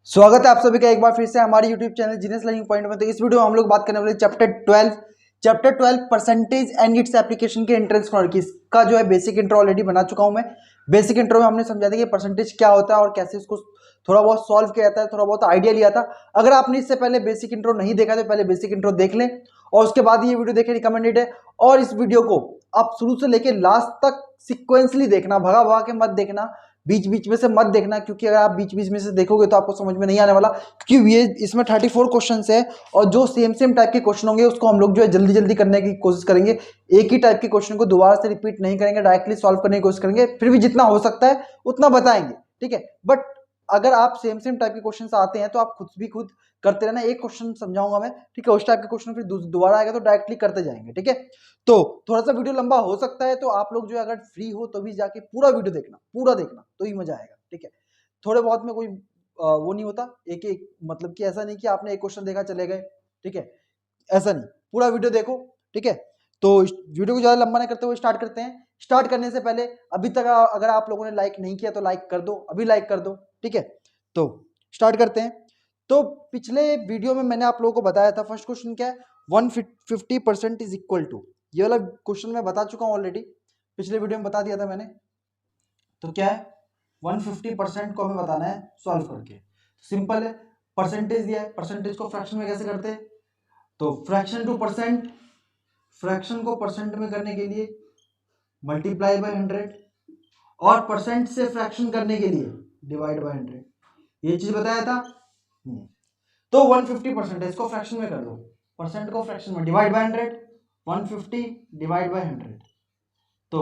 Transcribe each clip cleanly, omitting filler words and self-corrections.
स्वागत है आप सभी का एक बार फिर से हमारे YouTube channel genius learning point में। तो इस वीडियो में हम लोग बात करने वाले chapter 12 percentage and its application के एंट्रेंस की इसका जो है बेसिक इंट्रो ऑलरेडी बना चुका हूं मैं। बेसिक इंट्रो में हमने समझा था कि परसेंटेज क्या होता है और कैसे इसको थोड़ा बहुत सॉल्व किया जाता है, थोड़ा बहुत आइडिया लिया था। अगर आपने इससे पहले बेसिक इंट्रो नहीं देखा तो पहले बेसिक इंट्रो देख लें और उसके बाद ये वीडियो देखें, रिकमेंडेड है। और इस वीडियो को आप शुरू से लेकर लास्ट तक सिक्वेंसली देखना, भगा भगा के मत देखना, बीच बीच में से मत देखना, क्योंकि अगर आप बीच बीच में से देखोगे तो आपको समझ में नहीं आने वाला। क्योंकि ये इसमें 34 क्वेश्चंस है और जो सेम टाइप के क्वेश्चन होंगे उसको हम लोग जो है जल्दी जल्दी करने की कोशिश करेंगे। एक ही टाइप के क्वेश्चन को दोबारा से रिपीट नहीं करेंगे, डायरेक्टली सॉल्व करने की कोशिश करेंगे, फिर भी जितना हो सकता है उतना बताएंगे, ठीक है। बट अगर आप सेम टाइप के क्वेश्चन आते हैं तो आप खुद करते रहना। एक क्वेश्चन समझाऊंगा मैं, ठीक है, उस टाइप के क्वेश्चन फिर दोबारा आएगा तो डायरेक्टली करते जाएंगे, ठीक है। तो थोड़ा सा वीडियो लंबा हो सकता है, तो आप लोग जो है अगर फ्री हो तो भी जाके पूरा वीडियो देखना, पूरा देखना तो ही मजा आएगा, ठीक है। थोड़े बहुत में कोई वो नहीं होता, एक एक मतलब कि ऐसा नहीं कि आपने एक क्वेश्चन देखा चले गए, ठीक है, ऐसा नहीं, पूरा वीडियो देखो, ठीक है। तो वीडियो को ज्यादा लंबा नहीं करते हुए स्टार्ट करते हैं। स्टार्ट करने से पहले अभी तक अगर आप लोगों ने लाइक नहीं किया तो लाइक कर दो, अभी लाइक कर दो, ठीक है। तो स्टार्ट करते हैं। तो पिछले वीडियो में मैंने आप लोगों को बताया था फर्स्ट क्वेश्चन क्या है, 150% इज इक्वल टू। ये वाला क्वेश्चन मैं बता चुका हूं ऑलरेडी, पिछले वीडियो में बता दिया था मैंने। तो क्या है, 150% को हमें बताना है सॉल्व करके। सिंपल है, परसेंटेज दिया है, परसेंटेज को फ्रैक्शन में कैसे करते हैं, तो फ्रैक्शन टू परसेंट, फ्रैक्शन को परसेंट में करने के लिए मल्टीप्लाई बाय 100 और परसेंट से फ्रैक्शन करने के लिए डिवाइड बाय 100। ये चीज बताया था। तो 150% है, इसको फ्रैक्शन में कर दो, परसेंट को फ्रैक्शन में डिवाइड बाय 100, 150 डिवाइड बाय 100, तो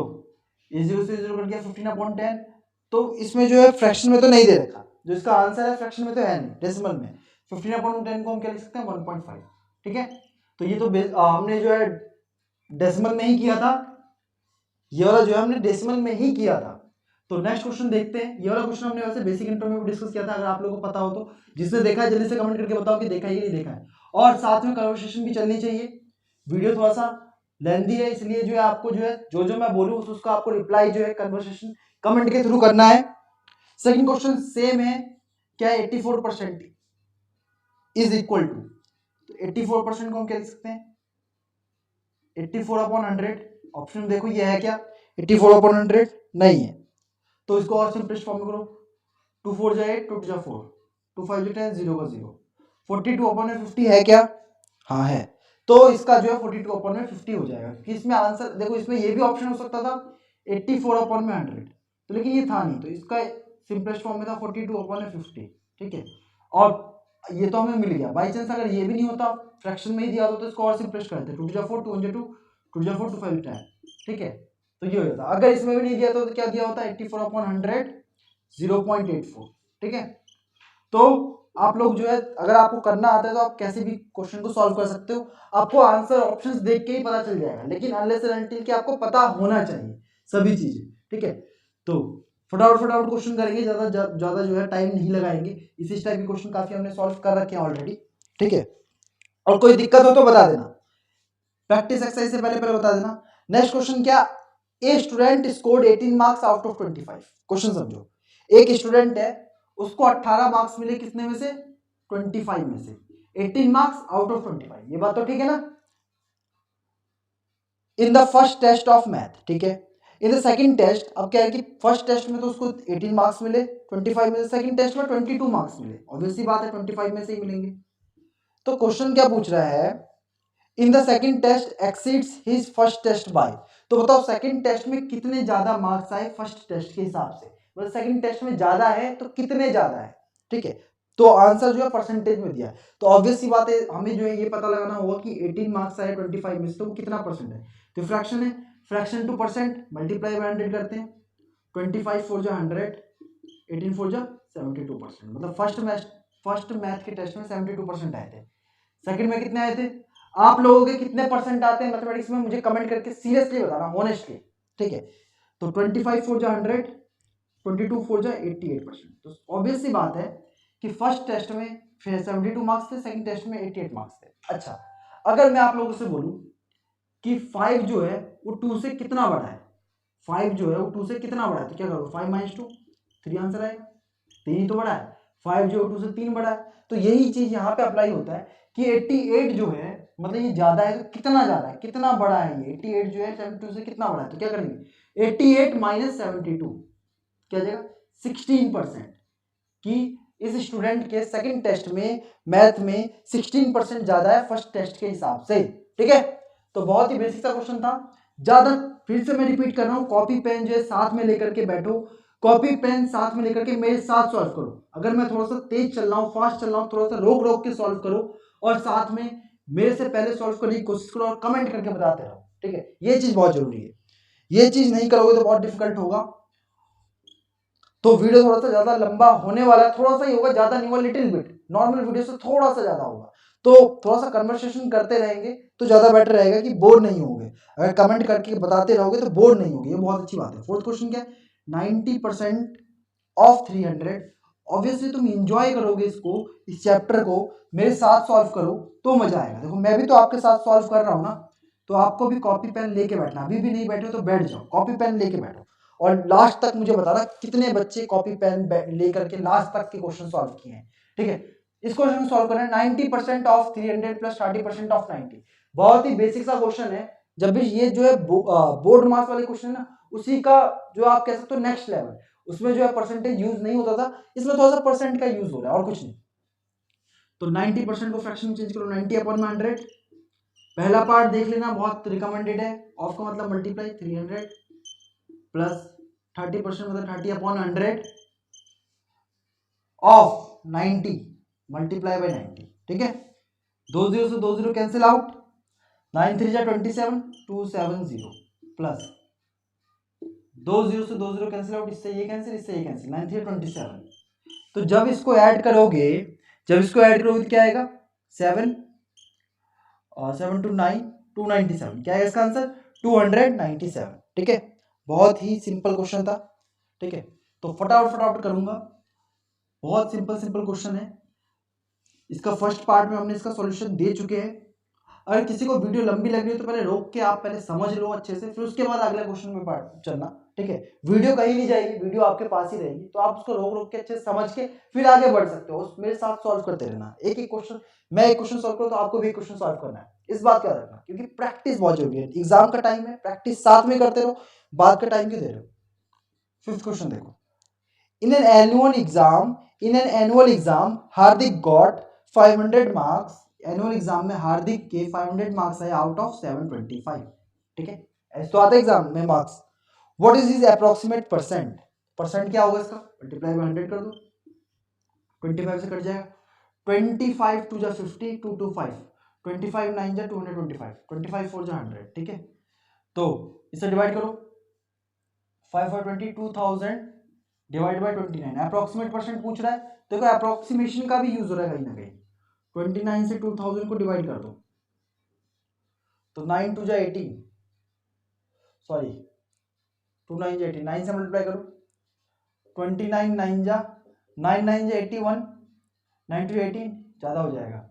ये 0 से 0 कट गया, 15/10। तो इसमें जो है फ्रैक्शन में तो नहीं दे रखा, जो इसका आंसर है फ्रैक्शन में तो है नहीं, डेसिमल में। 15/10 को हम क्या लिख सकते हैं, 1.5, ठीक है। तो ये तो हमने जो है डेसिमल में ही किया था, ये वाला जो है हमने डेसिमल में ही किया था। तो नेक्स्ट क्वेश्चन देखते हैं। ये वाला क्वेश्चन हमने वैसे बेसिक इंट्रो में भी डिस्कस किया था, अगर आप लोगों को पता हो तो। जिसने देखा है जल्दी से कमेंट करके बताओ कि देखा है कि नहीं देखा है। और साथ में कन्वर्सेशन भी चलनी चाहिए। वीडियो थोड़ा सा लेंथी है, इसलिए जो है आपको जो है जो मैं बोलूं उसका आपको रिप्लाई जो है कन्वर्सेशन कमेंट के थ्रू करना है। सेकंड क्वेश्चन सेम है, क्या है, 84% इज इक्वल टू। तो 84% को हम क्या लिख सकते हैं, 84/100। ऑप्शन देखो ये है क्या, 84/100 नहीं है, तो इसको और सिंपलेस्ट फॉर्म में करो। 2 4 जा 8, 2 2 जा 4, 2 5 जा 10, 0 का 0। 42/50 है क्या, हाँ है। तो इसका जो है 42/50 हो जाएगा, क्योंकि इसमें आंसर देखो, इसमें ये भी ऑप्शन हो सकता था 84/100, तो लेकिन ये था नहीं, तो इसका सिंपलेस्ट फॉर्म में था 42/50, ठीक है। और ये तो हमें मिल गया। बाई चांस अगर ये भी नहीं होता, फ्रैक्शन में ही दिया होता, तो इसको और सिंपलेस्ट करते, 2 जा 4, 2 जा 2, 2 जा 4, 2 5 10, ठीक है। तो ये हो जाता। अगर इसमें भी नहीं दिया तो क्या दिया होता, 84/100, 0.84, ठीक है। तो आप लोग जो है अगर आपको करना आता है तो आप कैसे भी क्वेश्चन को सॉल्व कर सकते हो। आपको आंसर ऑप्शंस देख के ही पता चल जाएगा, लेकिन अनलेस एंड अनटिल कि आपको पता होना चाहिए सभी चीजें, ठीक है। तो फटाफट क्वेश्चन करेंगे, ज्यादा जो है टाइम नहीं लगाएंगे। इसी टाइप के क्वेश्चन काफी हमने सॉल्व कर रखे हैं ऑलरेडी, ठीक है। और कोई दिक्कत हो तो बता देना, प्रैक्टिस एक्सरसाइज से पहले बता देना। नेक्स्ट क्वेश्चन क्या, a student scored 18 marks out of 25। Question समझो, एक स्टूडेंट है, उसको 18 मार्क्स मिले, कितने में से, 25 में से। 18 मार्क्स आउट ऑफ 25, ये बात तो ठीक है ना। In the first test of math, ठीक है। इन द सेकंड टेस्ट, अब क्या है कि फर्स्ट टेस्ट में तो उसको 18 मार्क्स मिले 25 में से, सेकंड टेस्ट में 22 मार्क्स मिले, ऑब्वियसली बात है 25 में से ही मिलेंगे। तो क्वेश्चन क्या पूछ रहा है, in the second test exceeds his first test by. तो बताओ सेकंड टेस्ट में कितने ज्यादा मार्क्स आए फर्स्ट टेस्ट के हिसाब से, मतलब सेकंड टेस्ट में ज्यादा है तो कितने ज्यादा है, ठीक है। तो आंसर जो है परसेंटेज में दिया है, तो ऑब्वियस सी बात है हमें जो है ये पता लगाना होगा कि 18 मार्क्स आए 25 में से, तो वो कितना परसेंट है। तो फ्रैक्शन है, fraction two percent multiply by 100 करते हैं। 25 4 जा 100, 18 4 जा 72%, मतलब फर्स्ट मैथ के टेस्ट में 72% आए थे। सेकंड में कितने आए थे, आप लोगों के कितने परसेंट आते हैं मैथमेटिक्स में मुझे कमेंट करके सीरियसली बताना, ऑनेस्टली, ठीक है। तो 25 4 जा 100, 22 4 जा 88%। तो ऑब्वियस सी बात है कि फर्स्ट टेस्ट में फिर 72 मार्क्स थे, सेकंड टेस्ट में 88 मार्क्स थे। अच्छा, अगर मैं आप लोगों से बोलूं कि 5 जो है वो 2 से कितना बड़ा है, 5 जो है वो 2 से कितना बड़ा है, तो क्या करोगे, 5 - 2, 3 आंसर आएगा, 3 ही तो बड़ा है। 502 से 3 बड़ा है। तो यही चीज यहाँ पे अप्लाई होता है कि 88 जो है मतलब ये ज्यादा है, तो कितना ज्यादा है, कितना बड़ा है ये 88 जो है 72 से कितना बड़ा है, तो क्या करेंगे 88 माइनस 72 क्या जाएगा 16%, कि इस स्टूडेंट के सेकंड टेस्ट में मैथ में 16% ज्यादा है फर्स्ट टेस्ट के हिसाब से। ठीक है, तो बहुत ही बेसिक सा क्वेश्चन था। ज्यादा फिर से मैं रिपीट कर रहा हूँ, कॉपी पेन जो है साथ में लेकर के बैठो, कॉपी पेन साथ में लेकर के मेरे साथ सॉल्व करो। अगर मैं थोड़ा सा तेज चल रहा हूँ, फास्ट चल रहा हूँ, थोड़ा सा रोक रोक के सॉल्व करो और साथ में मेरे से पहले सॉल्व करने की कोशिश करो और कमेंट करके बताते रहो। ठीक है, ये चीज बहुत जरूरी है, ये चीज नहीं करोगे तो बहुत डिफिकल्ट होगा। तो वीडियो थोड़ा सा ज्यादा लंबा होने वाला है, थोड़ा सा ही होगा, ज्यादा नहीं होगा, लिटिल बिट, नॉर्मल वीडियो से थोड़ा सा ज्यादा होगा। तो थोड़ा सा कन्वर्सेशन करते रहेंगे तो ज्यादा बेटर रहेगा कि बोर नहीं होगे। अगर कमेंट करके बताते रहोगे तो बोर नहीं होगे, ये बहुत अच्छी बात है। फोर्थ क्वेश्चन क्या है, 90% ऑफ 300। ऑब्वियसली तुम इंजॉय करोगे इसको, इस चैप्टर को मेरे साथ सॉल्व करो तो मजा आएगा। देखो मैं भी तो आपके साथ सॉल्व कर रहा हूँ ना, तो आपको भी कॉपी पेन लेके बैठना, अभी भी नहीं बैठे तो बैठ जाओ, कॉपी पेन लेके बैठो और लास्ट तक मुझे बताना कितने बच्चे कॉपी पेन लेकर के लास्ट तक के क्वेश्चन सॉल्व किए हैं। ठीक है, इस क्वेश्चन को सॉल्व करना है 90% ऑफ 300 प्लस 30% ऑफ 90। बहुत ही बेसिक सा क्वेश्चन है। जब भी ये जो है बोर्ड मार्क्स वाले क्वेश्चन है ना, उसी का जो आप कह सकते हो नेक्स्ट लेवल, उसमें जो है परसेंटेज यूज नहीं होता था, इसमें थोड़ा सा परसेंट का यूज हो रहा है और कुछ नहीं। तो 90% को फ्रैक्शन में चेंज करो, 90/100। पहला पार्ट देख लेना, बहुत रिकमेंडेड है। ऑफ का मतलब मल्टीप्लाई 300 प्लस 30% मतलब 30/100 ऑफ 90 मल्टीप्लाई बाय 90। ठीक है, 2 0 से 2 0 कैंसिल आउट, 9 3 जा 27 270 प्लस 2 0 से 2 0 कैंसिल आउट, इससे ये कैंसिल, इससे ये कैंसिल, 9 3 27। तो जब इसको ऐड करोगे, तो क्या आएगा 7 और 7 to 9 297, क्या है इसका आंसर 297। ठीक है, बहुत ही सिंपल क्वेश्चन था। ठीक है, तो फटाफट करूंगा, बहुत सिंपल क्वेश्चन है। इसका फर्स्ट पार्ट में हमने इसका सॉल्यूशन दे चुके हैं। अगर किसी को वीडियो लंबी लग रही है तो पहले रोक के आप पहले समझ लो अच्छे से, फिर उसके बाद अगले क्वेश्चन में पार्ट चलना। ठीक है, वीडियो कहीं नहीं जाएगी, वीडियो आपके पास ही रहेगी, तो आप उसको रोक रोक के अच्छे से समझ के फिर आगे बढ़ सकते हो। मेरे साथ सॉल्व करते रहना, एक एक क्वेश्चन, मैं एक क्वेश्चन सॉल्व करूँ तो आपको भी एक क्वेश्चन सॉल्व करना है, इस बात का रखना, क्योंकि प्रैक्टिस बहुत जरूरी है। एग्जाम का टाइम है, प्रैक्टिस साथ में करते रहो, बाद का टाइम क्यों दे रहे हो। फिफ्थ क्वेश्चन देखो, In an annual exam, Hardik got 500 marks। Annual exam में हार्दिक के 500 मार्क्स आए आउट ऑफ 725। ठीक है, ऐसे तो आता है एग्जाम में marks. What is his approximate percent, percent क्या होगा इसका, मल्टीप्लाई बाय 100 कर दो, 25 से कट जाएगा, 25 2 जा 50 2 2 5, 25 9 जा 225, 25 4 जा 100। ठीक है, तो इसे डिवाइड करो, 5 और 20 2000 डिवाइड बाय 29। अप्रोक्सीमेट परसेंट पूछ रहा है, देखो अप्रोक्सीमेशन का भी यूज हो रहा है कहीं ना कहीं। 29 से 2000 को डिवाइड कर दो, तो 9 2 जा 18, सॉरी 2 9 जा 18, 9 से मल्टीप्लाई करो, 29 9 जा 9 9 जा 81, 9 2 18 ज्यादा हो जाएगा,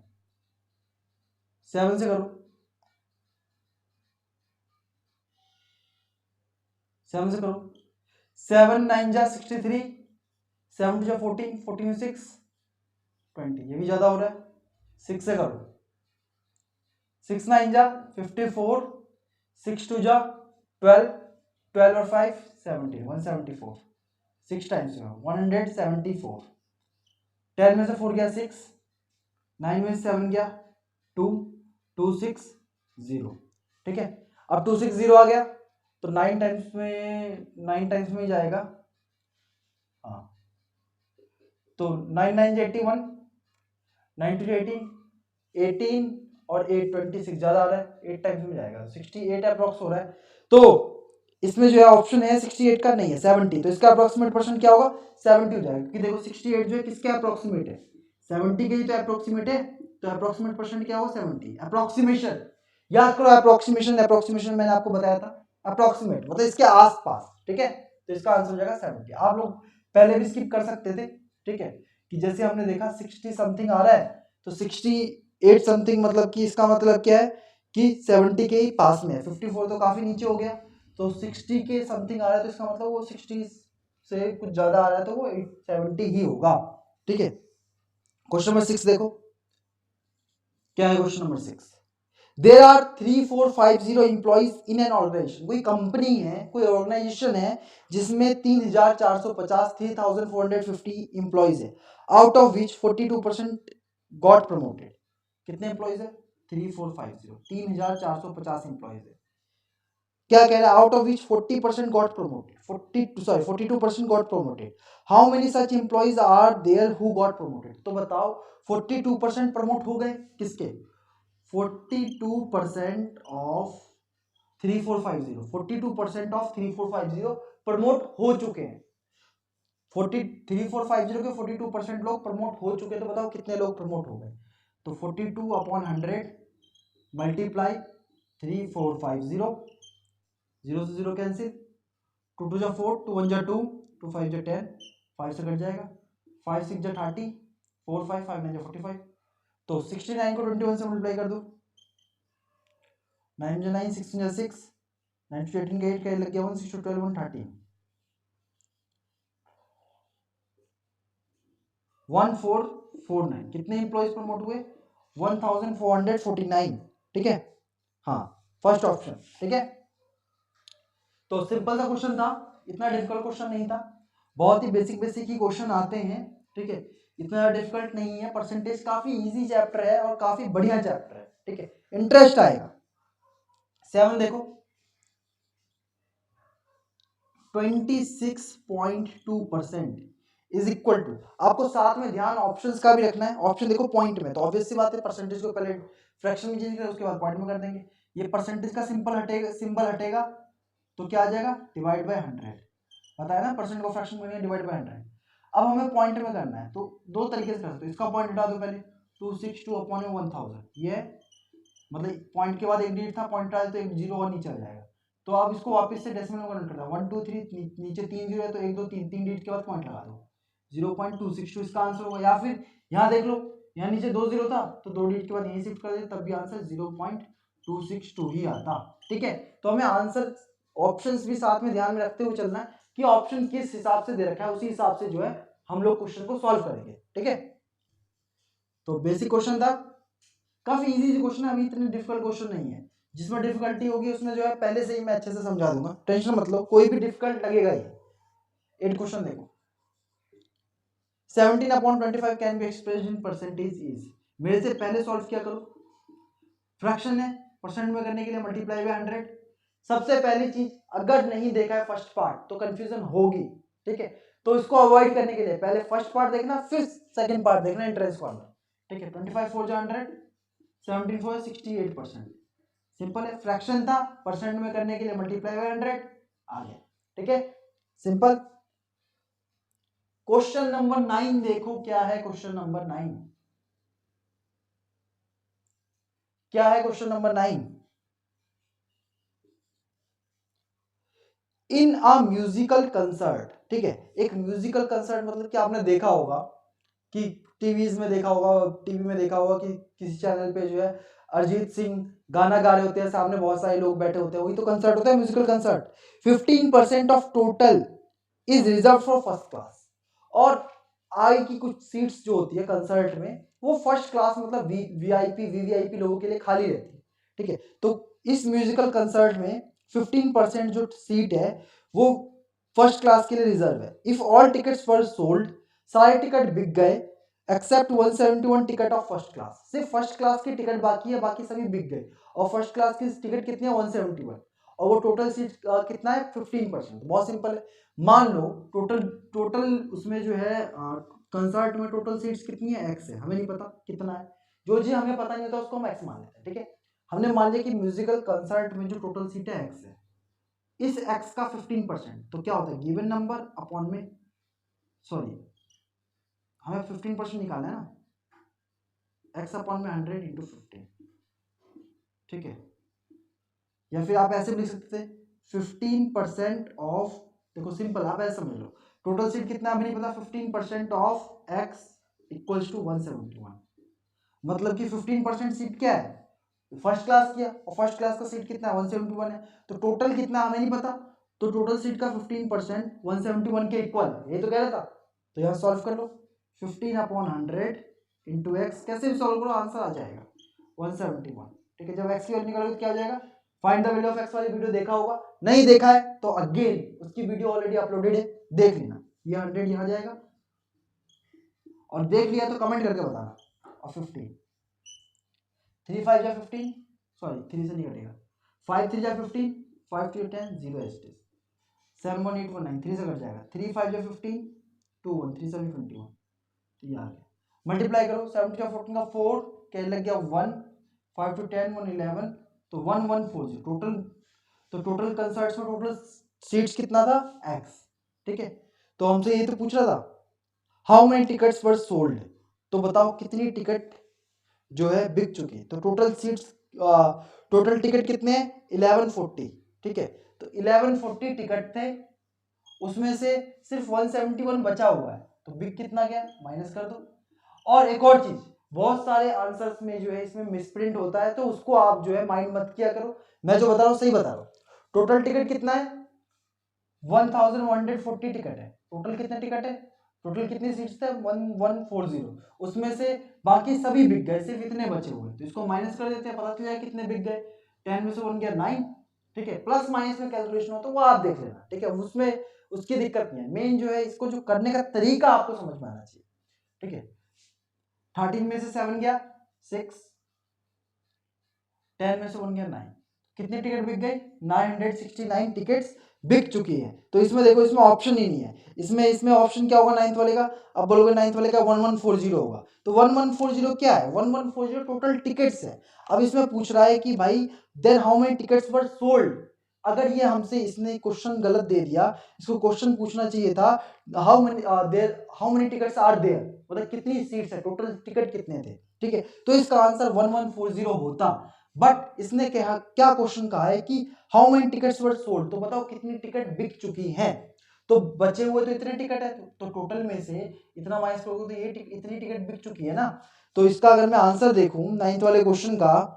7 से करो, 7 से करो, 7 9 जा 63, 7 2 जा 14, 14 6 20, ये भी ज्यादा हो रहा है, 6 से करो, 6 9 जा 54, 6 2 जा 12, 12 और 5 17, 174, 6 टाइम्स 174, 10 में से 4 गया 6, 9 में से 7 गया 2, 2 6 0। ठीक है, अब 2 6 0 आ गया तो 9 टाइम्स में ही जाएगा। हाँ, तो 9 9 81, 9 2 18, 18 और 8 26 ज्यादा आ रहा है, 8 टाइम्स में जाएगा, 68 अप्रॉक्स हो रहा है। तो इसमें जो है ऑप्शन है 68 का नहीं है, 70, तो इसका अप्रोक्सीमेट परसेंट क्या होगा 70 हो जाएगा, क्योंकि देखो 68 जो है किसके अप्रोक्सीमेट है, 70 के ही तो अप्रोक्सीमेट है, तो अप्रोक्सीमेट परसेंट क्या होगा 70। अप्रोक्सीमेशन याद करो, अप्रोक्सीमेशन मैंने आपको बताया था, अप्रोक्सीमेट मतलब इसके आसपास। ठीक है, तो इसका आंसर हो जाएगा 70। आप लोग पहले भी स्किप कर सकते थे। ठीक है, कि जैसे हमने देखा 60 समथिंग आ रहा है, तो 68 समथिंग मतलब कि इसका मतलब क्या है कि 70 के ही पास में है, 54 तो काफी नीचे हो गया, तो 60 के समथिंग आ रहा है, तो इसका मतलब वो 60 से कुछ ज्यादा आ रहा है, तो वो 70 ही होगा। ठीक है। क्वेश्चन नंबर 6 देखो क्या है। Question number 6, there are 3450 employees in an organization. कोई कंपनी है, कोई ऑर्गेनाइजेशन है जिसमें 3450 3450 एम्प्लॉइज है, out of which 42% got promoted. कितने एम्प्लॉइज है? 3450, 3450 एम्प्लॉइज है। क्या कह रहा है? Out of which 40% got promoted, 42% got promoted. How many such employees are there who got promoted? तो बताओ 42% प्रमोट हो गए किसके? 42% ऑफ 3450, 42% ऑफ 3450 प्रमोट हो चुके हैं। 3450 के 42% लोग प्रमोट हो चुके हैं। तो बताओ कितने लोग प्रमोट हो गए? तो 42 अपॉन 100 मल्टीप्लाई 3450, 0 से 0 कैंसिल, 2 2 जा 4, 2 1 जा 2, 2 5 जा 10, 5 से कट जाएगा, 5 6 जा 30, 4 5 5 9 जा 45। तो 69 को 21 से मल्टीप्लाई कर दो, 9 जा 9, 6 जा 6, 9 to 18 का 8 का लग गया 1, 6 to 12 130, 1449। कितने एम्प्लॉइज प्रमोट हुए? 1449। ठीक है, हाँ फर्स्ट ऑप्शन। ठीक है, तो सिंपल सा क्वेश्चन था, इतना डिफिकल्ट क्वेश्चन नहीं था, बहुत ही बेसिक बेसिक ही क्वेश्चन आते हैं। ठीक है, इतना डिफिकल्ट नहीं है। परसेंटेज काफी इजी चैप्टर है और काफी बढ़िया चैप्टर है। ठीक है, इंटरेस्ट आएगा। 7 देखो, 26.2% इज इक्वल टू, आपको साथ में ध्यान ऑप्शंस का भी रखना है। ऑप्शन देखो पॉइंट में, तो ऑब्वियस सी बात है परसेंटेज को पहले फ्रैक्शन में चेंज करें, उसके बाद पॉइंट में कर देंगे। ये परसेंटेज का सिंबल हटेगा तो क्या आ जाएगा? Divide by 100। पता है ना, परसेंट को फ्रैक्शन में डिवाइड बाय 100। अब हमें पॉइंट में करना है, तो दो तरीके से कर सकते हो। इसका पॉइंट हटा दो पहले, 262 अपॉन 1000, ये मतलब पॉइंट के बाद एक डिजिट था, पॉइंट हटा दो तो एक जीरो और नीचे आ जाएगा। तो आप इसको वापस से डेसिमल में कन्वर्ट करना, 1 2 3, नीचे 3 जीरो है तो 1 2 3 3 डिजिट के बाद पॉइंट लगा दो, 0.262 इसका आंसर होगा। या फिर यहाँ देख लो, यहाँ नीचे 2 जीरो था तो 2 डिजिट के बाद यहीं शिफ्ट कर दे, तब भी आंसर 0.262 ही आता। ठीक है, तो हमें आंसर ऑप्शंस भी साथ में ध्यान में रखते हुए चलना है कि ऑप्शन किस हिसाब से दे रखा है, उसी हिसाब से जो है हम लोग क्वेश्चन को सॉल्व करेंगे। ठीक है, तो बेसिक क्वेश्चन था, काफी इजी क्वेश्चन है, अभी इतने डिफिकल्ट क्वेश्चन नहीं है। जिसमें डिफिकल्टी होगी उसमें जो है पहले से ही मैं अच्छे से समझा दूंगा, टेंशन मत लो, कोई भी डिफिकल्ट लगेगा ही। 8 क्वेश्चन देखो, 17 upon 25 can be expressed in percentage is. मेरे से पहले सॉल्व किया करो, फ्रैक्शन है, परसेंट में करने के लिए मल्टीप्लाई बाय 100। सबसे पहली चीज, अगर नहीं देखा है फर्स्ट पार्ट तो कंफ्यूजन होगी। ठीक है, तो इसको अवॉइड करने के लिए पहले फर्स्ट पार्ट देखना, फिर सेकंड पार्ट देखना, इंटरेंस फॉर्मूला। ठीक है, 25 4 जा 100, 17 4 68%। सिंपल है, फ्रैक्शन था, परसेंट में करने के लिए मल्टीप्लाई बाय 100 आ गया। ठीक है, सिंपल। क्वेश्चन नंबर 9 देखो क्या है। क्वेश्चन नंबर 9 क्या है? Question number 9, in a musical concert. ठीक है, एक म्यूजिकल कंसर्ट मतलब कि आपने देखा होगा कि टीवीज में देखा होगा, टीवी में देखा होगा कि किसी चैनल पे जो है अरिजीत सिंह गाना गा रहे होते हैं, सामने बहुत सारे लोग बैठे होते हैं, वही तो कंसर्ट होता है, musical concert. 15% of total is reserve for first class. और आई की कुछ सीट्स जो होती है कंसर्ट में, वो फर्स्ट क्लास मतलब वीआईपी वीवीआईपी लोगों के लिए खाली रहती है। ठीक है, तो इस म्यूजिकल कंसर्ट में 15% जो सीट है वो फर्स्ट क्लास के लिए रिजर्व है। If all tickets were sold, सारे टिकट बिक गए except 171 ticket of first class. सिर्फ फर्स्ट क्लास की टिकट बाकी है, बाकी सभी बिक गए। और फर्स्ट क्लास की टिकट कितनी है? 171। और वो टोटल सीट कितना है? 15%। बहुत सिंपल है, मान लो टोटल टोटल उसमें जो है कंसर्ट में टोटल सीट्स कितनी है? एक्स है, हमें नहीं पता कितना है, जो जी हमें पता नहीं होता उसको हम एक्स मान लेते हैं। ठीक है, हमने मान लिया कि म्यूजिकल कंसर्ट में जो टोटल सीट है एक्स है, इस एक्स का 15% तो क्या होता है? गिवन नंबर अपॉन में, सॉरी हमें 15% निकालना है ना, एक्स अपॉन में 100 इंटू 15। ठीक है, या फिर आप ऐसे भी लिख सकते थे 15% ऑफ, देखो सिंपल, आप ऐसे समझ लो, टोटल सीट कितना हमें नहीं पता, 15% ऑफ एक्स इक्वल्स टू 171। मतलब कि 15% सीट क्या है? फर्स्ट क्लास किया, और फर्स्ट क्लास का सीट कितना है? 171 है। तो टोटल कितना हमें नहीं पता, तो टोटल सीट का 15% 171 के इक्वल, ये तो कह रहा था। तो यहाँ सॉल्व कर लो, 15/100 इंटू एक्स, कैसे भी सॉल्व करो आंसर आ जाएगा 171। ठीक है, जब एक्स की वैल्यू निकालोगे तो क्या हो जाएगा, find the value of x वाली वीडियो देखा होगा, नहीं देखा है तो अगेन उसकी वीडियो ऑलरेडी अपलोडेड है, देख लेना। ये 100 यहाँ जाएगा, और देख लिया तो कमेंट करके बताना। और 15 3 5 जा 15, सॉरी 3 से नहीं कटेगा, 5 3 जा 15, 5 3 10 0 एस्टिस 7 1 8 1 9, 3 से कट जाएगा, 3 5 जा 15, 2 1 3 7 21, तो ये आ गया। मल्टीप्लाई करो, 7 का 14 का 4, क्या लग गया 1, 5 to 10 1 11, तो 1140 टोटल। तो टोटल कंसर्ट्स में टोटल सीट्स कितना था x। ठीक है, तो हमसे ये तो पूछ रहा था how many tickets were sold, तो बताओ कितनी टिकट जो है बिक चुकी। तो टोटल सीट्स, टोटल टिकट कितने हैं 1140। ठीक है, तो 1140 टिकट थे, उसमें से सिर्फ 171 बचा हुआ है, तो बिक कितना गया माइनस कर दो। और एक और चीज, बहुत सारे आंसर्स में जो है इसमें मिसप्रिंट होता है, तो उसको आप जो है माइंड मत किया करो, मैं जो बता रहा हूँ सही बता रहा हूँ। टोटल टिकट कितना है 1140 टिकट है। टोटल कितने टिकट है, टोटल कितनी सीट्स थे 1140, उसमें से बाकी सभी बिक गए, सिर्फ इतने बचे हुए, तो इसको माइनस कर देते हैं, पता चल जाए कितने बिक गए। 10 में से 1 गया 9। ठीक है, प्लस माइनस में कैलकुलेशन हो तो वो आप देख लेना। ठीक है, उसमें उसकी दिक्कत नहीं है, मेन जो है इसको जो करने का तरीका आपको समझ में आना चाहिए। ठीक है, 13 में से 7 गया 6, 10 में से 1 गया 9, कितनी टिकट बिक गई 969 टिकट्स बिक चुकी है। तो इसमें देखो, इसमें ऑप्शन ही नहीं है, इसमें ऑप्शन क्या होगा नाइन्थ वाले का, अब बोलोगे नाइन्थ वाले का 1140 होगा, तो 1140 क्या है 1140 टोटल टिकट्स है। अब इसमें पूछ रहा है कि भाई then how many tickets were sold. अगर ये हमसे इसने क्वेश्चन गलत दे दिया, इसको क्वेश्चन पूछना चाहिए था how many tickets are there, मतलब कितनी सीट्स है, टोटल टिकट कितने थे। ठीक है, तो इसका आंसर 1140 होता, बट इसने क्या क्या क्वेश्चन कहा है कि how many tickets were sold, तो बताओ कितनी टिकट बिक चुकी हैं। तो बचे हुए तो इतने टिकट है, तो टोटल में से इतना माइनस करोगे तो ये इतनी टिकट बिक चुकी है ना। तो इसका अगर मैं आंसर देखूं नाइन्थ वाले क्वेश्चन का,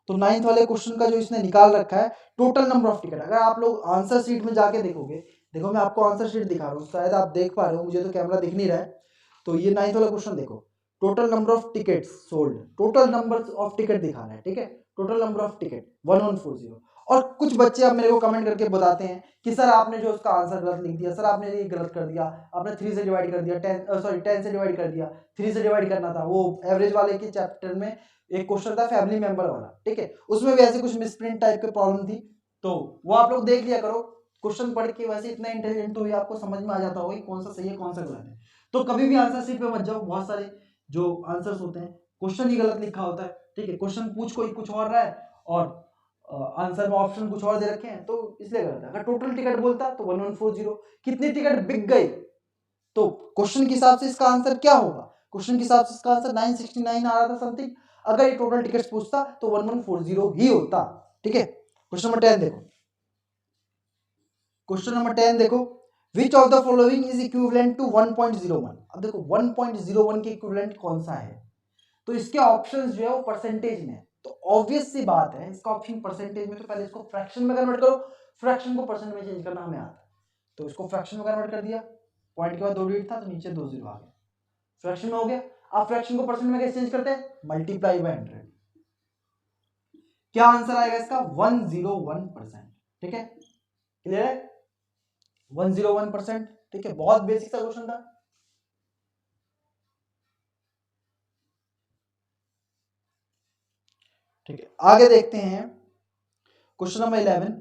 तो नाइन्थ वाले क्वेश्चन का जो इसने निकाल रखा है टोटल नंबर ऑफ टिकट, अगर आप लोग आंसर शीट में जाके देखोगे, देखो मैं आपको आंसर शीट दिखा रहा हूँ, शायद आप देख पा रहे हो, मुझे तो कैमरा दिख नहीं रहा है। तो ये नाइन्थ वाला क्वेश्चन देखो, total number of tickets sold, total number of ticket दिखाना है। ठीक है, टोटल नंबर ऑफ टिकट 1140। और कुछ बच्चे अब मेरे को कमेंट करके बताते हैं कि सर आपने जो उसका आंसर गलत लिख दिया, सर आपने ये गलत कर दिया, आपने 3 से डिवाइड कर दिया, 10 से डिवाइड कर दिया, 3 से डिवाइड करना था। वो एवरेज वाले के चैप्टर में एक क्वेश्चन था फैमिली मेंबर वाला, ठीक है, उसमें भी ऐसे कुछ मिसप्रिंट टाइप की प्रॉब्लम थी, तो वो आप लोग देख लिया करो। क्वेश्चन पढ़ के वैसे इतना इंटेलिजेंट तो आपको समझ में आ जाता होगा कि कौन सा सही है कौन सा गलत है। तो कभी भी आंसर शीट पे मत जाओ, बहुत सारे जो आंसर्स होते हैं क्वेश्चन ही गलत लिखा होता है। ठीक है, क्वेश्चन पूछ कोई कुछ और रहा है और आंसर में ऑप्शन कुछ और दे रखे हैं, तो इसलिए गलत है। अगर टोटल टिकट बोलता तो 1140, कितनी टिकट बिक गई, तो क्वेश्चन के हिसाब से इसका आंसर क्या होगा, क्वेश्चन के हिसाब से इसका आंसर 969 आ रहा था समथिंग, अगर ये टोटल टिकट्स पूछता तो 1140 ही होता। ठीक है, क्वेश्चन नंबर 10 देखो, क्वेश्चन नंबर 10 देखो, which of the following is equivalent to 1.01। अब देखो 1.01 के इक्विवेलेंट कौन सा है, तो इसके ऑप्शंस जो है वो परसेंटेज में है, तो ऑब्वियस सी बात है इसका ऑप्शन परसेंटेज में, तो पहले इसको फ्रैक्शन में कन्वर्ट करो, फ्रैक्शन को परसेंट में चेंज करना हमें आता है, तो इसको फ्रैक्शन में कन्वर्ट कर दिया, पॉइंट के बाद 2 डिजिट था तो नीचे 2 जीरो आ गया, फ्रैक्शन में हो गया। आप फ्रैक्शन को परसेंट में कैसे चेंज करते हैं, मल्टीप्लाई बाय 100, क्या आंसर आएगा इसका 101%। ठीक है, क्लियर है, 101%। ठीक है, बहुत बेसिक सा क्वेश्चन था। ठीक है, आगे देखते हैं question number 11,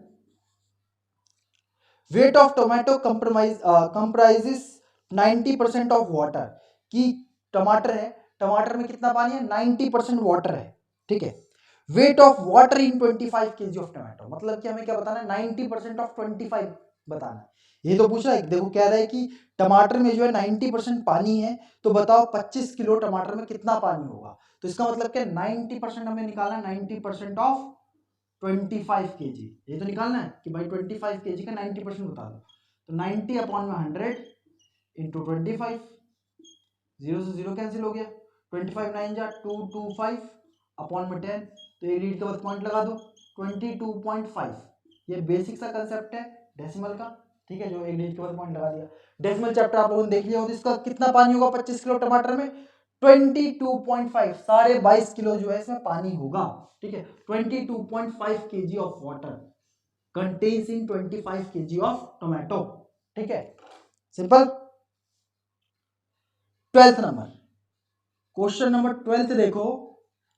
weight of tomato comprises 90% of water, कि टमाटर है, टमाटर में कितना पानी है 90% वाटर है। ठीक है, weight of water in 25 kg of tomato, मतलब कि हमें क्या बताना है 90% ऑफ 25 बताना है। ये तो पूछ रहा है, देखो कह रहा है कि टमाटर में जो है 90% पानी है, तो बताओ 25 किलो टमाटर में कितना पानी होगा। तो इसका मतलब क्या 90% हमें निकालना है 90% ऑफ 25 kg, ये तो निकालना है कि भाई 25 kg का 90% बता दो, तो 90/100 इंटू 25, 0 से 0 कैंसिल हो गया, 25 9 जा 225 अपॉन में 10, तो एक डिजिट के बाद पॉइंट लगा दो 22.5। ये बेसिक सा कंसेप्ट है डेसिमल का, ठीक है, जो एक डिजिट के बाद पॉइंट लगा दिया। डेसिमल चैप्टर आप लोगों ने देख लिया हो, तो इसका कितना पानी होगा 25 किलो टमाटर में? 22.5, साढ़े 22 किलो जो है इसमें पानी होगा। ठीक है, 22.5 kg of water contains in 25 kg of tomato. ठीक है, simple. 12th number, question number 12 देखो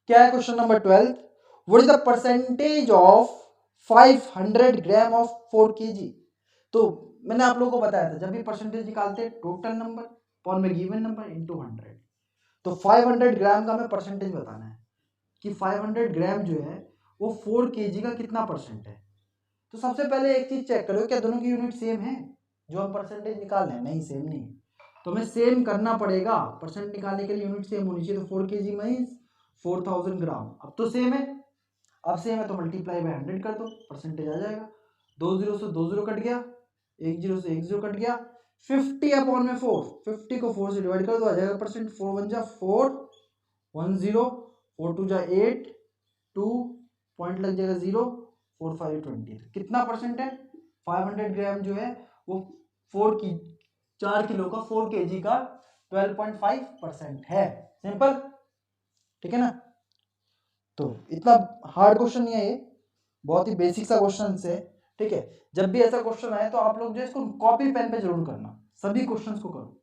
क्या है। Question number 12, what is the percentage of 500 gram of 4 kg। तो मैंने आप लोगों को बताया था, जब भी परसेंटेज निकालते हैं टोटल नंबर अपॉन में गिवन नंबर इनटू 100। तो 500 ग्राम का हमें परसेंटेज बताना है कि 500 ग्राम जो है वो 4 kg का कितना परसेंट है। तो सबसे पहले एक चीज चेक करो, क्या दोनों की यूनिट सेम है? जो हम परसेंटेज निकाल रहे हैं, नहीं सेम नहीं, तो हमें सेम करना पड़ेगा। परसेंट निकालने के लिए यूनिट सेम होनी चाहिए, तो 4 kg मीन्स 4000 ग्राम। अब तो सेम है, अब सेम है तो मल्टीप्लाई बाय 100 कर दो, परसेंटेज आ जाएगा। 2 जीरो से 2 जीरो कट गया, 1 जीरो से 1 जीरो कट गया, 50 अपॉन में 4, 50 को 4 से डिवाइड कर दो, आ जाएगा परसेंट। 4 1 जा 4, 1 0, 4 2 जा 8, 2 पॉइंट लग जाएगा 0, 4 5 20। कितना परसेंट है? 500 ग्राम जो है वो 4 किलो का 4 kg का 12.5% है। सिंपल, ठीक है ना। तो इतना हार्ड क्वेश्चन नहीं है ये, बहुत ही बेसिक सा क्वेश्चन है। ठीक है, जब भी ऐसा क्वेश्चन आए तो आप लोग जो है इसको कॉपी पेन पे जरूर करना, सभी क्वेश्चंस को करो,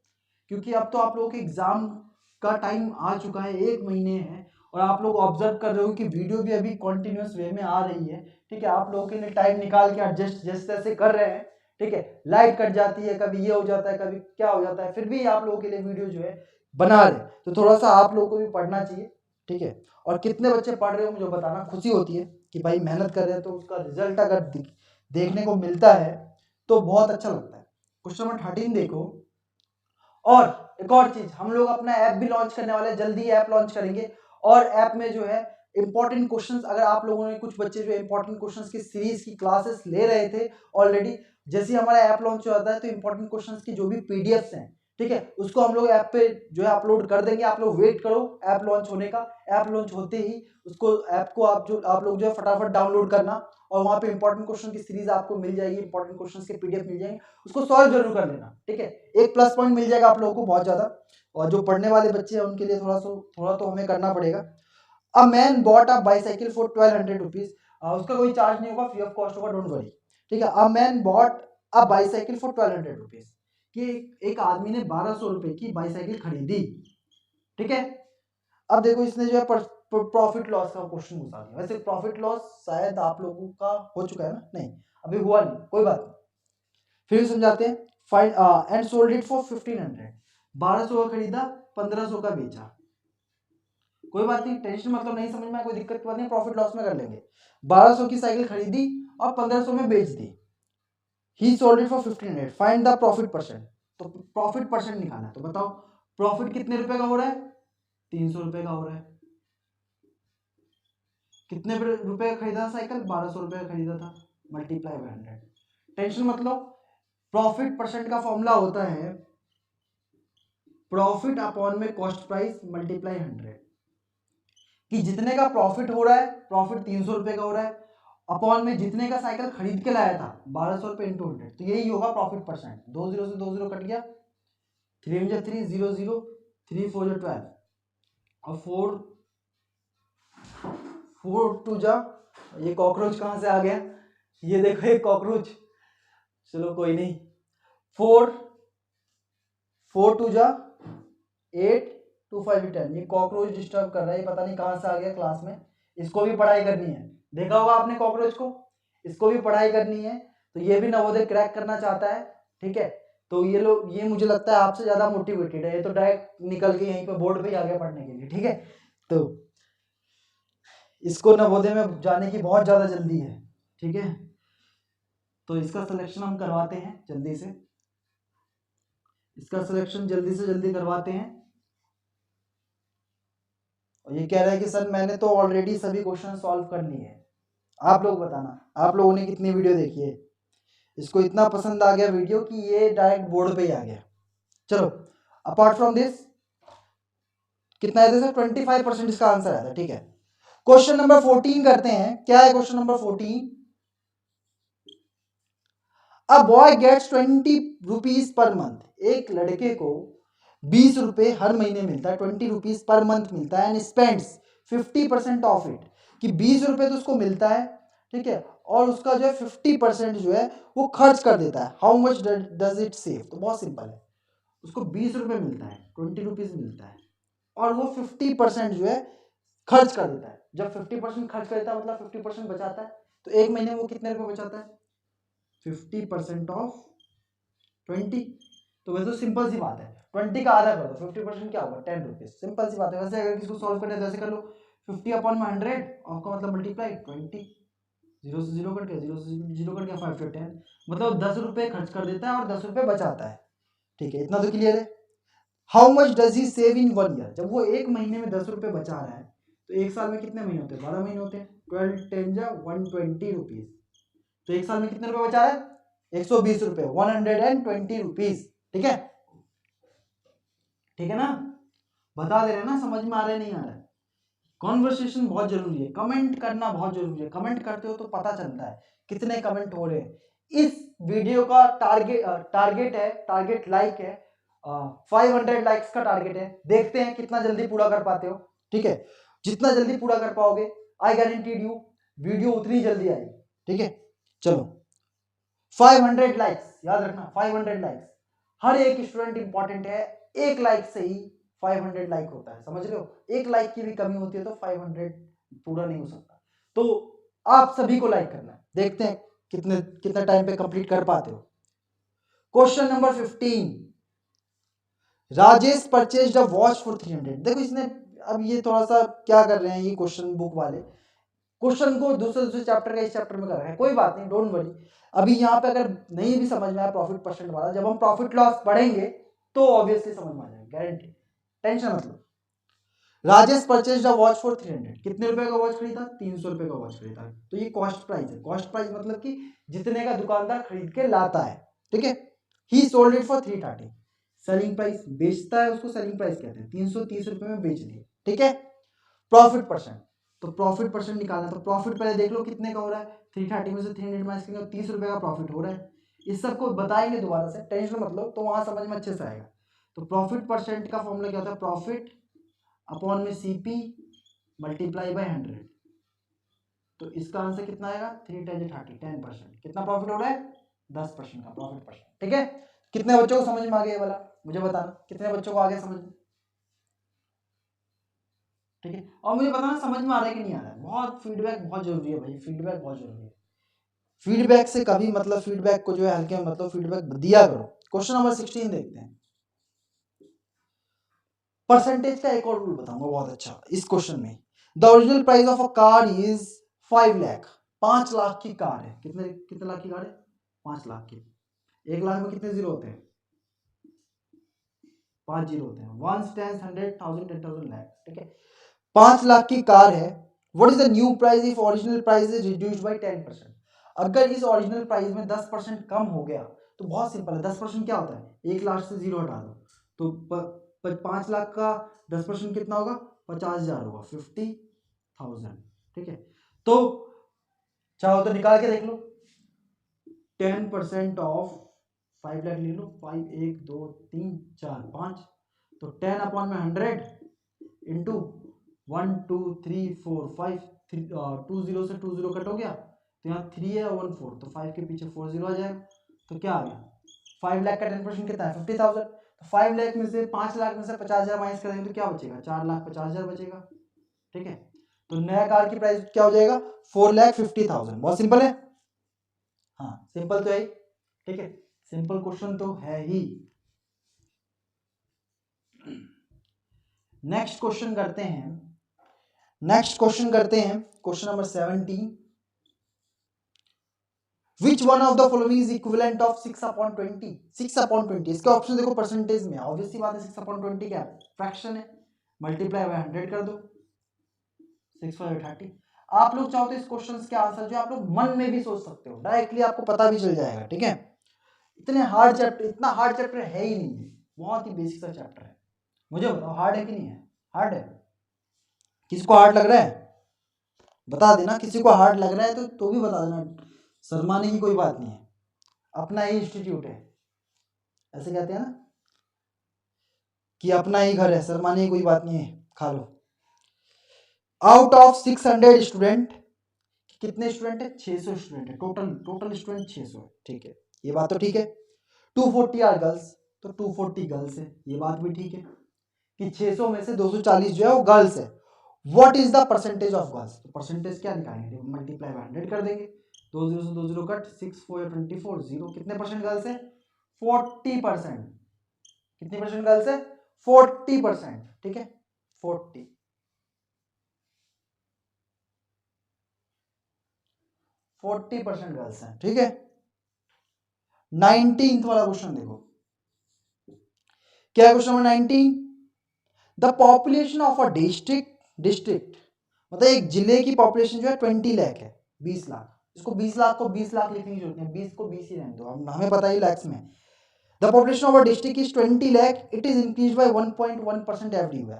क्योंकि अब तो आप लोगों के एग्जाम का टाइम आ चुका है, 1 महीने है, और आप लोग ऑब्जर्व कर रहे हो कि वीडियो भी अभी कॉन्टिन्यूस वे में आ रही है। ठीक है, आप लोगों के लिए टाइम निकाल के एडजस्ट जैसे तैसे कर रहे हैं। ठीक है, लाइट कट जाती है, कभी ये हो जाता है, कभी क्या हो जाता है, फिर भी आप लोगों के लिए वीडियो जो है बना रहे, तो थोड़ा सा आप लोगों को भी पढ़ना चाहिए। ठीक है, और कितने बच्चे पढ़ रहे हो मुझे बताना, खुशी होती है कि भाई मेहनत कर रहे हैं तो उसका रिजल्ट अगर देखने को मिलता है तो बहुत अच्छा लगता है। क्वेश्चन नंबर 13 देखो। और एक और चीज, हम लोग अपना ऐप भी लॉन्च करने वाले हैं, जल्दी ऐप लॉन्च करेंगे। और ऐप में जो है इंपॉर्टेंट क्वेश्चंस, अगर आप लोगों ने कुछ बच्चे जो इंपॉर्टेंट क्वेश्चंस की सीरीज की क्लासेस ले रहे थे ऑलरेडी, जैसे ही हमारा ऐप लॉन्च हो जाता है तो इंपॉर्टेंट क्वेश्चंस की जो भी पीडीएफ्स हैं, ठीक है, उसको हम लोग ऐप पे जो है अपलोड कर देंगे। आप लोग वेट करो ऐप लॉन्च होने का। ऐप लॉन्च होते ही उसको ऐप को आप लोग जो है फटाफट डाउनलोड करना, और वहां पे इंपॉर्टेंट क्वेश्चन की सीरीज आपको मिल जाएगी, इंपॉर्टेंट क्वेश्चंस के पीडीएफ मिल जाएंगे, उसको सॉल्व जरूर कर लेना। ठीक है, एक प्लस पॉइंट मिल जाएगा आप लोगों को बहुत ज्यादा, और जो पढ़ने वाले बच्चे हैं उनके लिए थोड़ा तो हमें करना पड़ेगा। A man bought a bicycle for 1200 rupees, उसका कोई चार्ज नहीं होगा, फ्री ऑफ कॉस्ट होगा, डोंट वरी। ठीक है, a man bought a bicycle for 1200 rupees, कि एक आदमी ने 1200 रुपए की बाइसाइकिल खरीदी। ठीक है, अब देखो इसने जो है प्रॉफिट लॉस का क्वेश्चन घुसा दिया। वैसे प्रॉफिट लॉस शायद आप लोगों का हो चुका है ना, नहीं अभी हुआ नहीं, कोई बात नहीं, फिर समझाते हैं। Find and sold it for 1500, 1200 का खरीदा, 1500 का बेचा, कोई बात नहीं, टेंशन मतलब नहीं समझ में कोई दिक्कत की बात नहीं, प्रॉफिट लॉस में कर लेंगे। 1200 की साइकिल खरीदी और 1500 में बेच दी, he sold it for 1500, find the profit percent. तो प्रॉफिट परसेंट निकालना है, तो बताओ प्रॉफिट कितने रुपए का हो रहा है? 300 रुपए का हो रहा है। कितने रुपए का खरीदा साइकिल? 1200 रुपए का खरीदा था, मल्टीप्लाई बाय 100। टेंशन मतलब, प्रॉफिट परसेंट का फॉर्मूला होता है प्रॉफिट अपॉन में कॉस्ट प्राइस मल्टीप्लाई 100, कि जितने का प्रॉफिट हो रहा है, प्रॉफिट 300 रुपए का हो रहा है, अपॉन में जितने का साइकिल खरीद के लाया था 1200 रुपए इंटू 100, तो यही होगा प्रॉफिट परसेंट। 2 जीरो से 2 जीरो कट गया, 3 में 3 0 0, 3 4 12, और 4 2 जा, ये कॉकरोच कहां से आ गया? ये देखो एक कॉकरोच, चलो कोई नहीं, 4 4 2 जा 8 2 5 10, ये कॉकरोच डिस्टर्ब कर रहा है, ये पता नहीं कहां से आ गया क्लास में। इसको भी पढ़ाई करनी है, देखा होगा आपने कॉकरोच को, इसको भी पढ़ाई करनी है। तो ये भी नवोदय क्रैक करना चाहता है। ठीक है, तो ये लोग, ये मुझे लगता है आपसे ज्यादा मोटिवेटेड है, ये तो डायरेक्ट निकल के यहीं पे बोर्ड पे ही आ गया पढ़ने के लिए। ठीक है, तो इसको नवोदय में जाने की बहुत ज्यादा जल्दी है। ठीक है, तो इसका सिलेक्शन हम करवाते हैं जल्दी से, इसका सिलेक्शन जल्दी से जल्दी करवाते हैं। और ये कह रहा है कि सर मैंने तो ऑलरेडी सभी क्वेश्चन सॉल्व कर लिए हैं। आप लोग बताना, आप लोगों ने कितनी वीडियो देखी है? इसको इतना पसंद आ गया वीडियो कि ये डायरेक्ट बोर्ड पे ही आ गया। चलो, अपार्ट फ्रॉम दिस कितना है? 25% इसका आंसर आया था। ठीक है, क्वेश्चन नंबर 14 करते हैं। क्या है question number 14? A boy gets 20 rupees per month. एक लड़के को 20 रुपए हर महीने मिलता है, 20 रुपीज पर मंथ मिलता है, एंड स्पेंड्स 50% ऑफ इट, कि 20 रुपए तो उसको मिलता है, ठीक है, और उसका जो है 50% जो है वो खर्च कर देता है। How much does it save? तो बहुत सिंपल है, उसको 20 रुपए मिलता है, 20 रुपीज मिलता है, और वो 50% जो है खर्च कर देता है। जब 50% खर्च कर देता है मतलब 50% बचाता है, तो एक महीने में वो कितने रुपए बचाता है? 50% ऑफ 20। तो वैसे तो सिंपल सी बात है, 20 का आधा कर दो, 50% क्या होगा? 10 रुपीज। सिंपल सी बात है। वैसे अगर किसी को सॉल्व करना है तो ऐसे कर लो, 50 अपॉन में 100, आपका मतलब मल्टीप्लाई 20, जीरो से जीरो कट गया, जीरो से जीरो कट गया, 5 to 10, मतलब 10 रुपए खर्च कर देता है और 10 रुपए बचाता है। ठीक है, इतना तो क्लियर है। How much does he save in 1 year? जब वो एक महीने में 10 रुपए बचा रहा है, तो एक साल में कितने महीने होते हैं? 12 महीने होते हैं। 12 10 जा 120 रुपीज। तो एक साल में कितने रुपए बचा रहा है? 120 रुपए, 120 रुपीज। ठीक है, ठीक है ना? बता दे रहे हैं ना, समझ में आ रहा है नहीं आ रहा है? कॉन्वर्सेशन बहुत जरूरी है, कमेंट करना बहुत जरूरी है। कमेंट करते हो तो पता चलता है कितने कमेंट हो रहे हैं। इस वीडियो का टारगेट लाइक है, 500 लाइक्स का टारगेट है। देखते हैं कितना जल्दी पूरा कर पाते हो। ठीक है, जितना जल्दी पूरा कर पाओगे, आई गारंटीड यू वीडियो उतनी जल्दी आएगी। ठीक है, चलो 500 लाइक्स, याद रखना 500 लाइक्स। हर एक स्टूडेंट इंपॉर्टेंट है, एक लाइक से ही 500 लाइक होता है, समझ रहे हो? एक लाइक की भी कमी होती है तो 500 पूरा नहीं हो सकता। तो आप सभी को लाइक करना है। देखते हैं कितने टाइम पे कंप्लीट कर पाते हो। Question number 15, Rajesh purchased a watch for 300। देखो इसने, अब ये थोड़ा सा क्या कर रहे हैं ये क्वेश्चन बुक वाले, क्वेश्चन को दूसरे चैप्टर का इस चैप्टर में कर रहे हैं। कोई बात नहीं, डोंट वरी। अभी यहाँ पे अगर नहीं भी समझ में आया प्रॉफिट परसेंट वाला, जब हम प्रॉफिट लॉस पढ़ेंगे तो ऑब्वियसली समझ में आ जाएगा, गारंटी, टेंशन मत लो। Rajesh purchased a watch for 300। कितने रुपए का वॉच खरीदा? 300 रुपए का वॉच खरीदा। तो ये कॉस्ट प्राइस है। कॉस्ट प्राइस मतलब कि जितने का दुकानदार खरीद के लाता है। ठीक है, ही sold it for 330। Selling price, बेचता है उसको सेलिंग प्राइस कहते हैं। 330 रुपए में बेच दिए। ठीक है, प्रॉफिट परसेंट, तो प्रॉफिट परसेंट निकालना, तो प्रॉफिट पहले देख लो कितने का हो रहा है। 330 में से 300 माइनस करेंगे, 30 रुपए का प्रॉफिट हो रहा है। इस सबको बताएंगे दोबारा से, टेंशन मत लो, तो वहां समझ में अच्छे से आएगा। तो प्रॉफिट परसेंट का फॉर्मूला क्या होता है? प्रॉफिट अपॉन में सीपी मल्टीप्लाई बाय 100। तो इसका आंसर कितना आएगा? 3 10 30, 10%। कितना प्रॉफिट हो रहा है? 10% का प्रॉफिट परसेंट। ठीक है, कितने बच्चों को समझ में आ गया वाला? मुझे बताना कितने बच्चों को आ गया समझ में। ठीक है, और मुझे बताना समझ में आ रहा है कि नहीं आ रहा है। बहुत फीडबैक बहुत जरूरी है भाई, फीडबैक बहुत जरूरी है। फीडबैक से कभी मतलब फीडबैक को जो है हल्के मतलब फीडबैक दिया करो। क्वेश्चन नंबर 16 देखते हैं। परसेंटेज का एक और रूल बताऊंगा बहुत अच्छा इस क्वेश्चन में। The original price of a car is 5 lakh. 5 lakh की कार है। कितने कितने लाख की कार है? 5 लाख की। 1 लाख में कितने जीरो होते हैं? 5 जीरो होते हैं। 1 10 100 1000 10,000 लाख। ठीक है, 5 लाख की कार है। What is the new price if original price is reduced by 10%? अगर इस ओरिजिनल प्राइस में 10% कम हो गया तो बहुत सिंपल है। 10% क्या होता है? 1 लाख से जीरो हटा दो, तो 5 लाख का 10% कितना होगा? 50,000 होगा, 50,000। ठीक है, तो चाहो तो निकाल के देख लो। 10% ऑफ 5 लाख ले लो, 5 1 2 3 4 5, तो 10 अपॉन में 100 इंटू 1 2 3 4 5, 2 जीरो से 2 जीरो कट हो गया, तो यहाँ 3 है 1 4, तो 5 के पीछे 4 जीरो आ जाएगा। तो क्या आ गया? 5 लाख का 10% कितना है? 50,000। तो 5 लाख में से 5 लाख में से 50,000 माइनस करेंगे तो क्या बचेगा? 4,50,000 बचेगा। ठीक है, तो नया कार की प्राइस क्या हो जाएगा? 4,50,000। बहुत सिंपल है। हाँ सिंपल तो है ही। ठीक है, सिंपल क्वेश्चन तो है ही। नेक्स्ट क्वेश्चन करते हैं। Question number 17। Which one of the following is equivalent of 6/20? 6/20, इसके ऑप्शन देखो परसेंटेज में। ऑब्वियसली बात है, 6/20 क्या है? फ्रैक्शन है। मल्टीप्लाई बाय 100 कर दो, 6 5 30। आप लोग चाहो तो इस क्वेश्चन के आंसर जो आप लोग मन में भी सोच सकते हो, डायरेक्टली आपको पता भी चल जाएगा। ठीक है, इतना हार्ड चैप्टर है ही नहीं है, बहुत ही बेसिक सा चैप्टर है। मुझे बताओ हार्ड है कि नहीं है? हार्ड है? किसी को हार्ड लग रहा है? बता देना। किसी को हार्ड लग रहा है तो भी बता देना, शर्माने की कोई बात नहीं है। अपना ही इंस्टीट्यूट है, ऐसे कहते हैं ना कि अपना ही घर है, शर्माने की कोई बात नहीं है, खा लो। आउट ऑफ 600 स्टूडेंट, कितने स्टूडेंट है? 600 स्टूडेंट है, टोटल स्टूडेंट 600 है, ठीक है, ये बात तो ठीक है। 240 आर गर्ल्स, तो 240 गर्ल्स है, ये बात भी ठीक है कि 600 में से 240 जो है वो गर्ल्स है। What is the percentage of girls? तो परसेंटेज क्या निकालेंगे? मल्टीप्लाई बाय 100 कर देंगे, 2 0 से 2 0 कट, 6 4 24 0, कितने परसेंट गर्ल्स है? 40%। कितनी परसेंट गर्ल्स है? 40%, ठीक है, 40% गर्ल्स हैं, ठीक है। 19th वाला क्वेश्चन देखो, क्या है question number 19? The population of a district मतलब एक जिले की पॉपुलेशन जो है 20 लाख है, 20 लाख। इसको 20 लाख को 20 लाख लिखने की जरूरत नहीं, 20 को 20 ही रहने दो, हमें पता ही लैक्स में। The population of a district is 20 lakh, it is increase by 1.1% everywhere.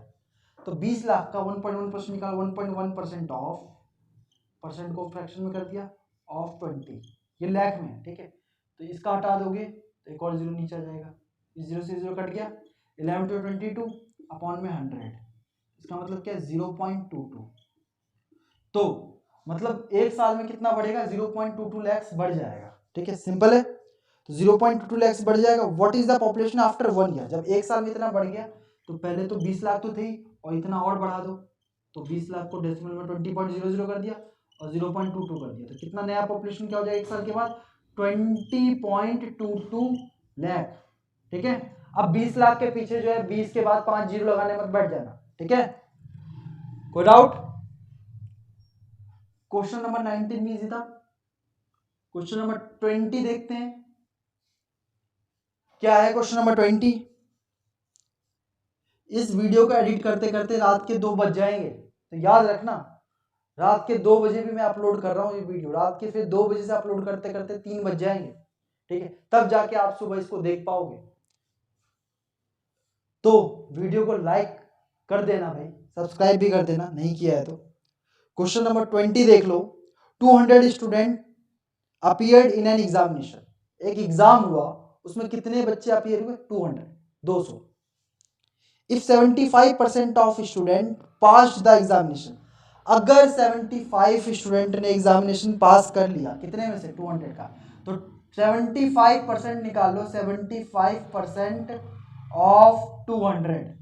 तो 20 लाख का 1.1% निकाल, 1.1% ऑफ, परसेंट को फ्रैक्शन में कर दिया, ऑफ 20, ये लाख में है, ठीक है। तो इसका हटा दोगे तो एक और जीरो नीचे आ जाएगा, इस जीरो से जीरो कट गया, 11 to 22 अपॉन में 100, इसका मतलब क्या है? 0.22। तो मतलब एक साल में कितना बढ़ेगा? 0.22 लाख बढ़ जाएगा, ठीक है, सिंपल है। तो 0.22 लाख बढ़ जाएगा। What is the population after 1 year? जब एक साल में इतना बढ़ गया तो पहले तो 20 लाख तो थे और इतना और बढ़ा दो, तो 20 लाख को डेसिमल में 20.00 कर दिया और 0.22 कर दिया, तो कितना नया पॉपुलेशन क्या हो जाएगा एक साल के बाद? 20.22 लाख, ठीक है। अब 20 लाख के पीछे जो है 20 के बाद 5 जीरो लगाने मत बैठ जाना, ठीक है। कोई डाउट? क्वेश्चन नंबर 19 भी इजी था। क्वेश्चन नंबर 20 देखते हैं, क्या है क्वेश्चन नंबर 20? इस वीडियो को एडिट करते करते रात के 2 बज जाएंगे, तो याद रखना रात के 2 बजे भी मैं अपलोड कर रहा हूँ ये वीडियो, रात के फिर 2 बजे से अपलोड करते करते 3 बज जाएंगे, ठीक है, तब जाके आप सुबह इसको देख पाओगे। तो वीडियो को लाइक कर देना भाई, सब्सक्राइब भी कर देना नहीं किया है तो। क्वेश्चन नंबर 20 देख लो। 200 student appeared in an examination, एक एग्जाम हुआ, उसमें कितने बच्चे अपीयर हुए? 200, 200। If 75% of student pass the examination, अगर 75 स्टूडेंट ने एग्जामिनेशन पास कर लिया, कितने में से? 200 का, तो 75% निकाल लो, 75% ऑफ 200,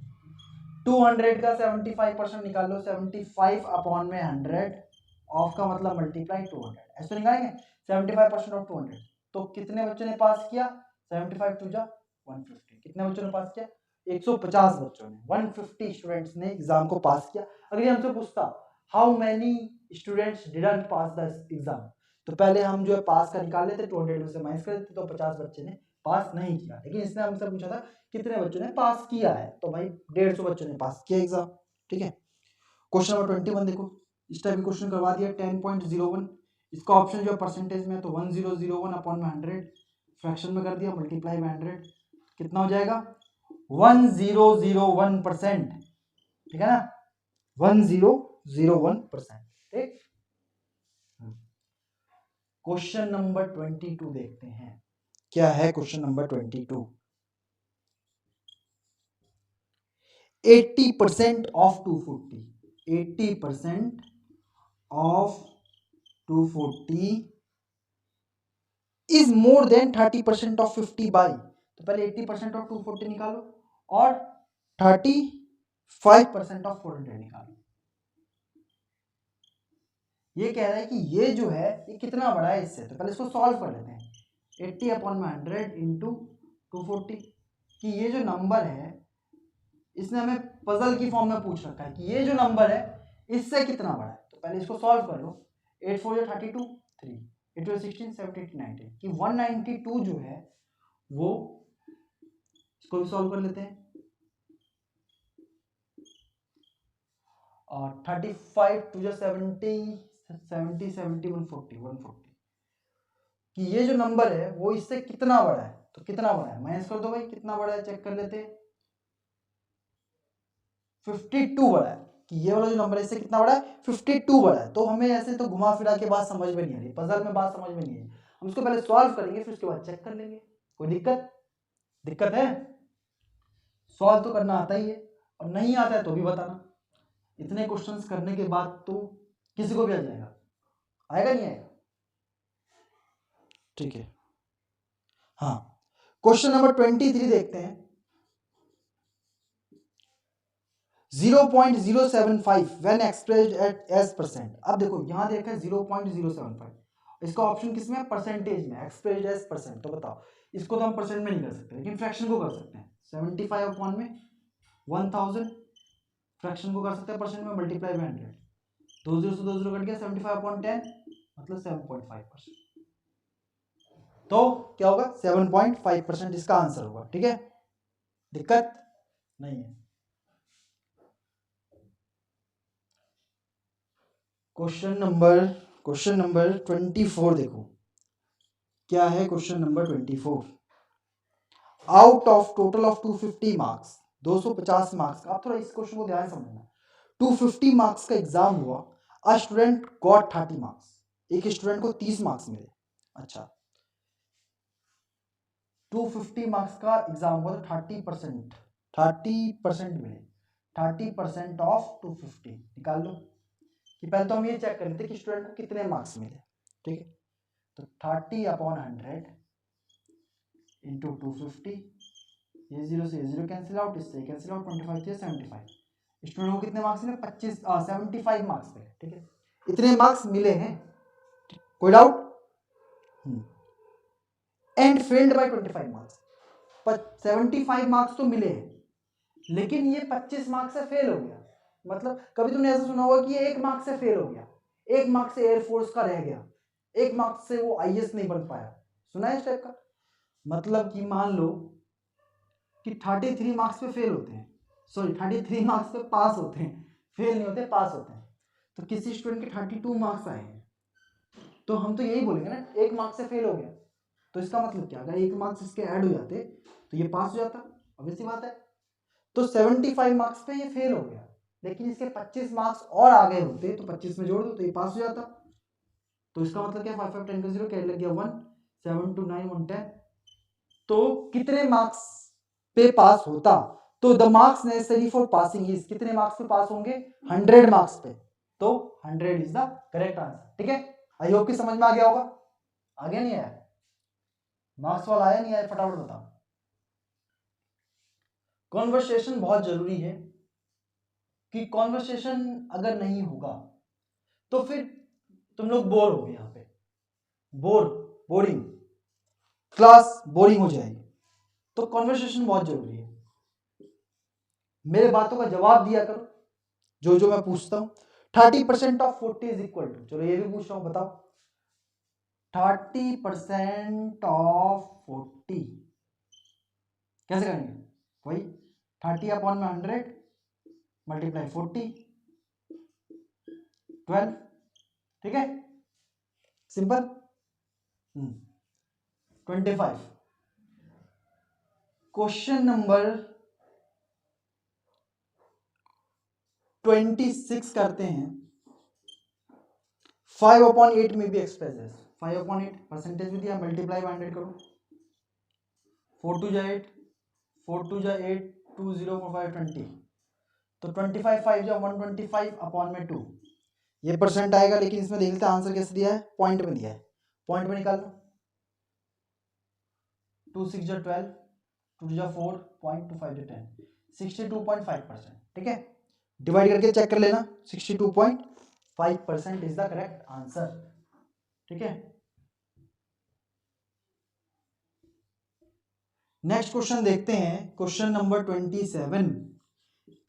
200 का 75% निकाल लो, 75 अपॉन में 100, ऑफ का मतलब मल्टीप्लाई 200, ऐसे निकालेंगे 75% ऑफ 200। तो कितने बच्चों ने पास किया? 75 टू जा 150, कितने बच्चों ने पास किया? 150 बच्चों ने, 150 स्टूडेंट्स ने एग्जाम को पास किया। अगर ये हमसे पूछता how many students didn't pass the exam, तो पहले हम जो है पास का निकाल लेते, 200 में से माइनस कर देते, तो 50 बच्चे ने पास नहीं किया। लेकिन इसने हमसे पूछा था कितने बच्चों ने पास किया है, तो भाई 150 बच्चों ने पास किया एग्जाम, ठीक है। क्वेश्चन नंबर 21 देखो, इस टाइप क्वेश्चन करवा दिया, 10.01, इसका ऑप्शन जो है परसेंटेज में, तो 1001 अपॉन में 100, फ्रैक्शन में कर दिया, मल्टीप्लाई बाय 100, कितना हो जाएगा? 1001%, ठीक है ना, 1001%, ठीक। क्वेश्चन नंबर 22 देखते हैं, क्या है question number 22? 80% of 240, 80% of 240 is more than 30% of 50 by, तो पहले 80% ऑफ 240 निकालो और 35% ऑफ 400 निकालो। ये कह रहा है कि ये जो है ये कितना बड़ा है इससे, तो पहले इसको सॉल्व कर लेते हैं। 80 अपॉन में 100 इंटू 240, कि ये जो नंबर है इसने हमें पजल की फॉर्म में पूछ रखा है कि ये जो नंबर है इससे कितना बड़ा है, तो पहले इसको सॉल्व कर लो। 8 4 32, 3 8 2 16 7 8 19, कि 192 जो है वो, इसको भी सॉल्व कर लेते हैं, और 35 टू जो 70 70 70 140 140, कि ये जो नंबर है वो इससे कितना बड़ा है, तो कितना बड़ा है माइनस कर दो भाई, कितना बड़ा है चेक कर लेते हैं, 52 बड़ा है, कि ये वाला जो नंबर है इससे कितना बड़ा है? 52 बड़ा है। तो हमें ऐसे तो घुमा फिरा के बात समझ में नहीं आ रही, पजल में बात समझ में नहीं आई, हम इसको पहले सॉल्व करेंगे, फिर उसके बाद चेक कर लेंगे। कोई दिक्कत है? सॉल्व तो करना आता ही है, और नहीं आता है तो भी बताना। इतने क्वेश्चंस करने के बाद तो किसी को भी आ जाएगा, आएगा नहीं आएगा? ठीक है। हाँ, क्वेश्चन नंबर 23 देखते हैं। 0.075 when expressed at as percent. अब देखो यहां देखा है 0.075, इसका ऑप्शन किसमें है? परसेंटेज में, एक्सप्रेस्ड एज परसेंट। तो बताओ, इसको तो हम परसेंट में नहीं कर सकते, लेकिन फ्रैक्शन को कर सकते हैं। 75 अपॉन में 1000, फ्रैक्शन को कर सकते हैं परसेंट में, मल्टीप्लाई बाय 100, 2 0 से 2 0 कट गया, 75 अपॉन 10 मतलब 7.5%। तो क्या होगा? 7.5% इसका आंसर होगा। ठीक है, दिक्कत नहीं है। क्वेश्चन नंबर 24 देखो, क्या है question number 24। Out of total of 250 marks, 250 marks का, आप थोड़ा इस क्वेश्चन को ध्यान से समझना। 250 मार्क्स का एग्जाम हुआ, अ स्टूडेंट गॉट 30 मार्क्स, एक स्टूडेंट को 30 मार्क्स मिले। अच्छा, 250 मार्क्स का एग्जाम हुआ तो 30% मिले। 30% ऑफ 250 निकाल लो, कि पहले तो हम ये चेक कर लेते कि स्टूडेंट को कितने मार्क्स मिले। ठीक है, तो 30 अपॉन 100 इंटू 250, ये 0 से 0 कैंसिल आउट, इससे कैंसिल आउट, 25 से 75। स्टूडेंट को कितने मार्क्स मिले? 75 मार्क्स मिले। ठीक है, इतने मार्क्स मिले हैं, कोई doubt? And failed by 25 marks. 75 marks तो मिले हैं, लेकिन ये 25 मार्क्स से फेल हो गया। मतलब कभी तुमने ऐसा सुना होगा कि ये 1 मार्क्स से फेल हो गया, 1 मार्क्स से एयरफोर्स का रह गया, 1 मार्क्स से वो आईएएस नहीं बन पाया। सुना है इस टाइप का? मतलब कि मान लो कि 33 मार्क्स पे फेल होते हैं, सॉरी 33 मार्क्स पे पास होते हैं, फेल नहीं होते, पास होते हैं। तो किसी स्टूडेंट के 32 मार्क्स आए हैं, तो हम तो यही बोलेंगे ना 1 मार्क्स से फेल हो गया। तो इसका मतलब क्या, अगर 1 मार्क्स इसके ऐड हो जाते तो ये पास हो जाता, ऑब्वियस सी बात है। तो 75 मार्क्स पे ये फेल हो गया, लेकिन इसके 25 मार्क्स और आगे होते तो 25 में जोड़ दो तो ये पास हो जाता। तो इसका मतलब क्या, 5 5 10 का 0 कैरी लग गया 1, 7 2 9 1 10। तो कितने मार्क्स पे पास होता? तो the marks necessary for passing is, कितने मार्क्स पे पास होंगे? 100 मार्क्स पे। तो 100 इज द करेक्ट आंसर। ठीक है, आई होप कि समझ में आ गया होगा। आगे नहीं आया? मार्क्स वाला आया नहीं आया, फटाफट बताओ। कॉन्वर्सेशन बहुत जरूरी है, कि कॉन्वर्सेशन अगर नहीं होगा तो फिर तुम लोग बोर हो गए, यहाँ पे बोरिंग क्लास बोरिंग हो जाएगी। तो कॉन्वर्सेशन बहुत जरूरी है। मेरे बातों का जवाब दिया करो जो मैं पूछता हूं। 30% ऑफ 40 इज इक्वल टू, चलो ये भी पूछ रहा हूं, बताओ 30% ऑफ 40 कैसे करेंगे? वही 30 अपॉन में 100 मल्टीप्लाई 40, 12। ठीक है, सिंपल। 25 क्वेश्चन नंबर 26 करते हैं। 5 अपॉन 8 में भी एक्सप्रेस है, 5 अपॉन 8 परसेंटेज में दिया, मल्टीप्लाई बाय 100 करो, 4 2 जा 8, 4 2 जा 8, 2 0 4 5 20, तो 25 5 जा 125 अपॉन में 2, ये परसेंट आएगा। लेकिन इसमें देख लेते हैं आंसर कैसे दिया है, पॉइंट में दिया है, पॉइंट में निकाल लो। 2 6 जा 12, 2 जा 4, 0.25 जा 10, 62.5%। ठीक है, डिवाइड करके चेक कर लेना, 62.5% इज द करेक्ट आंसर। ठीक है, नेक्स्ट क्वेश्चन देखते हैं, क्वेश्चन नंबर 27।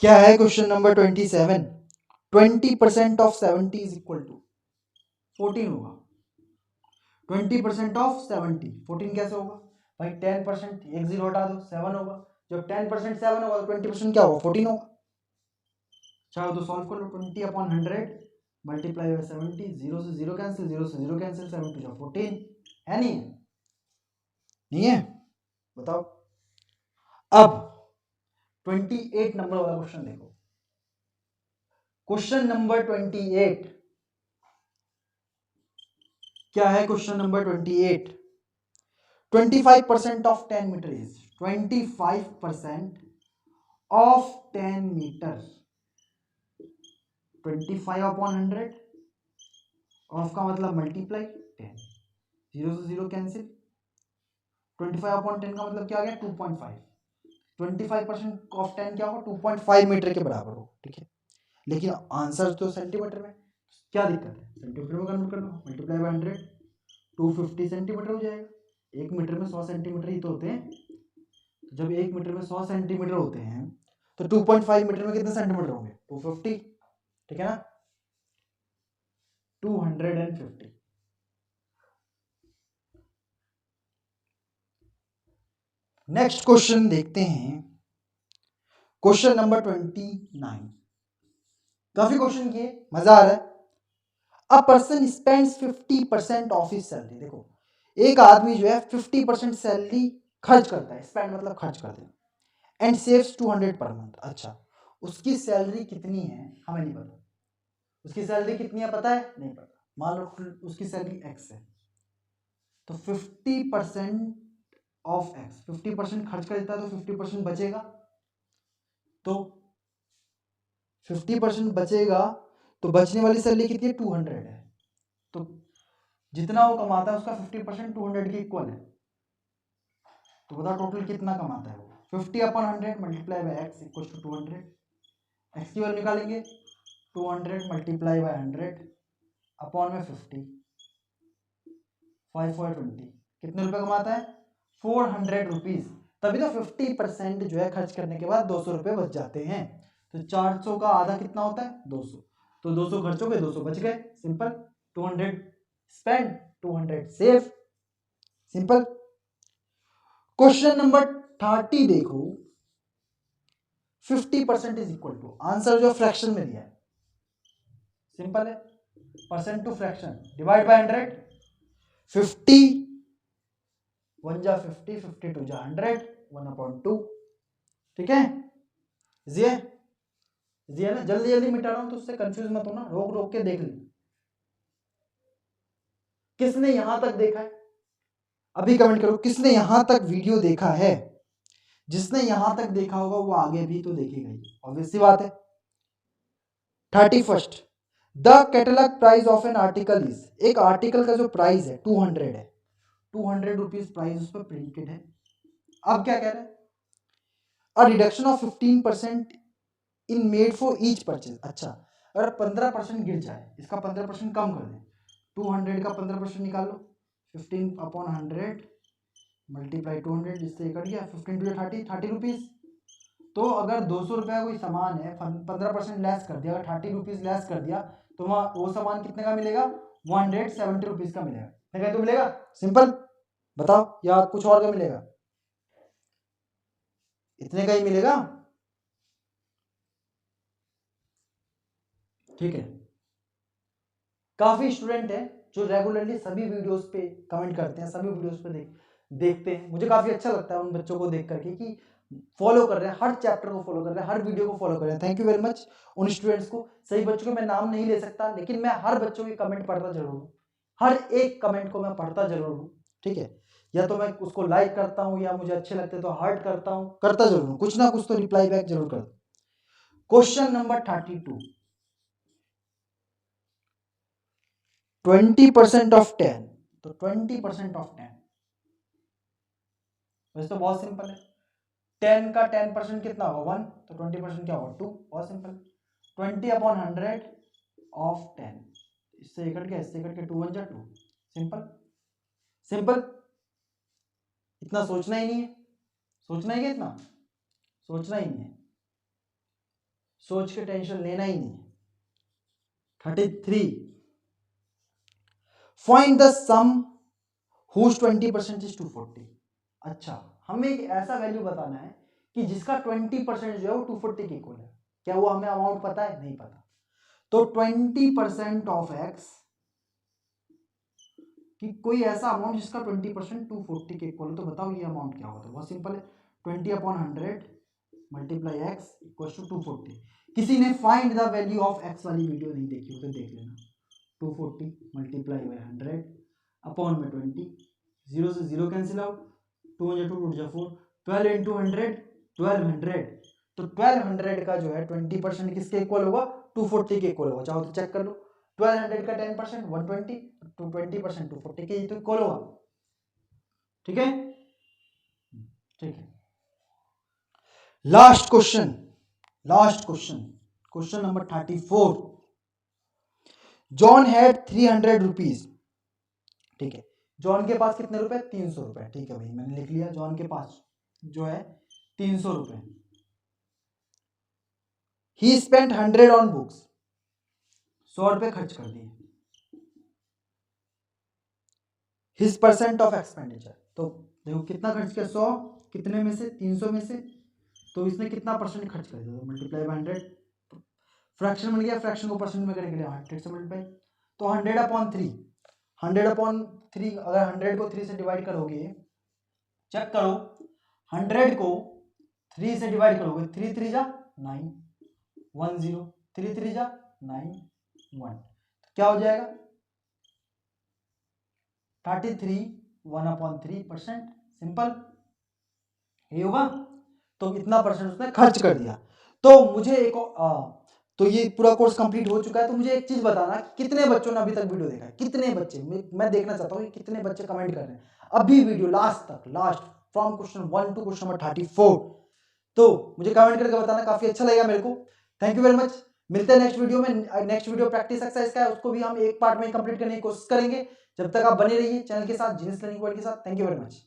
क्या है question number 27? 20% of 70 is equal to 14 होगा। 20% ऑफ 70, 14 कैसे होगा भाई? 10%, एक जीरो हटा दो, 7 होगा। जब 10% 7 होगा तो 20% क्या होगा? 14 होगा। चाहो तो सॉल्व कर लो, 20 अपॉन 100 मल्टीप्लाई बाय 70, 0 से 0 कैंसिल, 0 से 0 कैंसिल, 7 टू 14 है, नहीं है? नहीं है, बताओ। अब 28 नंबर वाला क्वेश्चन देखो, क्वेश्चन नंबर 28। क्या है question number 28? 25% of 10 meter is 25% of 10 meter 25/100 of का मतलब मल्टीप्लाई 10 जीरो से जीरो कैंसिल 25/10 का मतलब क्या आ गया 2.5 25% ऑफ 10 क्या होगा 2.5 मीटर के बराबर हो ठीक है लेकिन आंसर तो सेंटीमीटर में क्या दिक्कत है सेंटीमीटर में कन्वर्ट कर लो मल्टीप्लाई बाय 100 250 सेंटीमीटर हो जाएगा 1 मीटर में 100 सेंटीमीटर ही तो होते हैं तो जब 1 मीटर में 100 सेंटीमीटर होते हैं तो 2.5 मीटर में कितने सेंटीमीटर होंगे 250 ठीक है ना 250 नेक्स्ट क्वेश्चन देखते हैं क्वेश्चन नंबर 29 काफी क्वेश्चन किए मजा आ रहा है a person spends 50% of his salary देखो एक आदमी जो है 50% सैलरी खर्च करता है स्पेंड मतलब खर्च करते हैं एंड सेव्स 200 पर मंथ अच्छा उसकी सैलरी कितनी है हमें नहीं पता उसकी सैलरी कितनी है पता है नहीं पता मान लो उसकी सैलरी एक्स है तो 50% ऑफ एक्स 50% खर्च कर देता है तो 50% बचेगा तो 50% बचेगा तो बचने वाली सैलरी कितनी है 200 है तो जितना वो कमाता है उसका 50% 200 के इक्वल है तो बताओ टोटल कितना कमाता है वो 50/100 multiply by x equal to 200 x की वैल्यू निकालेंगे 200 मल्टीप्लाई बाय 100 अपॉन में 50 5 4 20 कितने रुपए कमाता है 400 रुपीज तभी तो 50% जो है खर्च करने के बाद 200 रुपए बच जाते हैं तो 400 का आधा कितना होता है 200 तो 200 खर्च हो गए 200 बच गए simple 200 spend 200 save simple question number 30 देखो 50% इज इक्वल टू आंसर जो फ्रैक्शन में दिया है सिंपल है percent to fraction divide by 100 50 1 जा 50 52 जा 100 1/2 ठीक है जी है ना जल्दी जल्दी मिटा रहा हूं तो उससे कंफ्यूज मत होना रोक रोक के देख ली किसने यहां तक देखा है अभी कमेंट करो किसने यहां तक वीडियो देखा है जिसने यहां तक देखा होगा वो आगे भी तो देखेगा ही ऑब्वियस सी बात है 31st the catalogue price of an article is एक आर्टिकल का जो प्राइस है 200 है 200 रुपीज प्राइस उस पर प्रिंटेड है अब क्या कह रहे हैं a reduction of 15% in made for each purchase अच्छा अगर 15% गिर जाए इसका 15% कम कर दें 200 का 15% निकाल लो 15/100 मल्टीप्लाई 200 जिससे कट गया 15 टू 30 रुपीज तो अगर 200 रुपये का कोई सामान है 15% लेस कर दिया अगर 30 रुपीज लेस कर दिया तो वहाँ वो सामान कितने का मिलेगा 170 रुपीज का मिलेगा कितने का तो मिलेगा सिंपल बताओ या कुछ और का मिलेगा इतने का ही मिलेगा ठीक है काफी स्टूडेंट हैं जो रेगुलरली सभी वीडियोस पे कमेंट करते हैं सभी वीडियोस पे देखते हैं मुझे काफी अच्छा लगता है उन बच्चों को देख करके कि फॉलो कर रहे हैं हर चैप्टर को फॉलो कर रहे हैं हर वीडियो को फॉलो कर रहे हैं थैंक यू वेरी मच उन स्टूडेंट्स को सही बच्चों के मैं नाम नहीं ले सकता लेकिन मैं हर बच्चों के कमेंट पढ़ता जरूर हूँ हर एक कमेंट को मैं पढ़ता जरूर हूँ ठीक है या तो मैं उसको लाइक करता हूँ या मुझे अच्छे लगते तो हार्ट करता हूँ करता जरूर हूँ कुछ ना कुछ तो रिप्लाई बैक जरूर कर क्वेश्चन नंबर 32 20% ऑफ 10 तो 20% ऑफ 10 वैसे तो बहुत सिंपल है 10 का 10% कितना होगा 1 तो 20% क्या होगा 2 बहुत सिंपल 20/100 ऑफ 10 इससे कट के 2 1 जा 2 सिंपल सिंपल इतना सोचना ही नहीं है सोचना ही क्या इतना सोचना ही नहीं है सोच के टेंशन लेना ही नहीं है 33 find the sum whose 20% is 240 अच्छा हमें एक ऐसा वैल्यू बताना है कि जिसका 20% जो है वो 240 के इक्वल है क्या वो हमें अमाउंट पता है नहीं पता तो 20% ऑफ एक्स कि कोई ऐसा अमाउंट जिसका 20% 240 के इक्वल है तो बताओ ये अमाउंट क्या होगा तो बहुत सिंपल है 20/100 मल्टीप्लाई एक्स इक्वल टू 240 किसी ने find the value of x वाली वीडियो नहीं देखी हो तो देख लेना 240 मल्टीप्लाई बाय 100 अपॉन में 20, 0 से 0 कैंसिल आउट, 2 × 2 टूट जा 4, 12 × 100 1200, तो 1200 का जो है 20% किसके इक्वल होगा, 240 के इक्वल होगा। चाहो तो चेक कर लो, 1200 का 10% 120, तो 20% 240 के तो इक्वल होगा। ठीक है, ठीक है। Last question, question number 34। John had 300 rupees. ठीक है, जॉन के पास कितने रुपए, 300 रुपए। ठीक है भाई, मैंने लिख लिया, जॉन के पास जो है 300 रुपए। ही स्पेंट 100 ऑन बुक्स, 100 रुपए खर्च कर दिए। हिज परसेंट ऑफ एक्सपेंडिचर, तो देखो कितना खर्च किया, 100 कितने में से, 300 में से, तो इसने कितना परसेंट खर्च कर दिया, तो मल्टीप्लाई बाय 100, फ्रैक्शन बन गया, फ्रैक्शन को परसेंट में करने के लिए 100 से मल्टीप्लाई, तो 100/3, 100/3, अगर 100 को 3 से डिवाइड करोगे, चेक करो, 100 को 3 से डिवाइड करोगे, 3 3 जा 9, 1 0, 3 3 जा 9 1, तो क्या हो जाएगा 33 1/3%, सिंपल ये होगा। तो इतना परसेंट उसने खर्च कर दिया। तो मुझे एक तो ये पूरा कोर्स कंप्लीट हो चुका है। तो मुझे एक चीज बताना, कितने बच्चों ने अभी तक वीडियो देखा है, कितने बच्चे, मैं देखना चाहता हूँ कितने बच्चे कमेंट कर रहे हैं अभी video last from question 1 to question number 34। तो मुझे कमेंट करके बताना, काफी अच्छा लगेगा मेरे को। Thank you very much. मिलते हैं नेक्स्ट वीडियो में। नेक्स्ट वीडियो प्रैक्टिस एक्सरसाइज का है, उसको भी हम एक पार्ट में कंप्लीट करने की कोशिश करेंगे। जब तक आप बने रहिए चैनल के साथ, जीनियस लर्निंग वर्ल्ड के साथ। Thank you very much.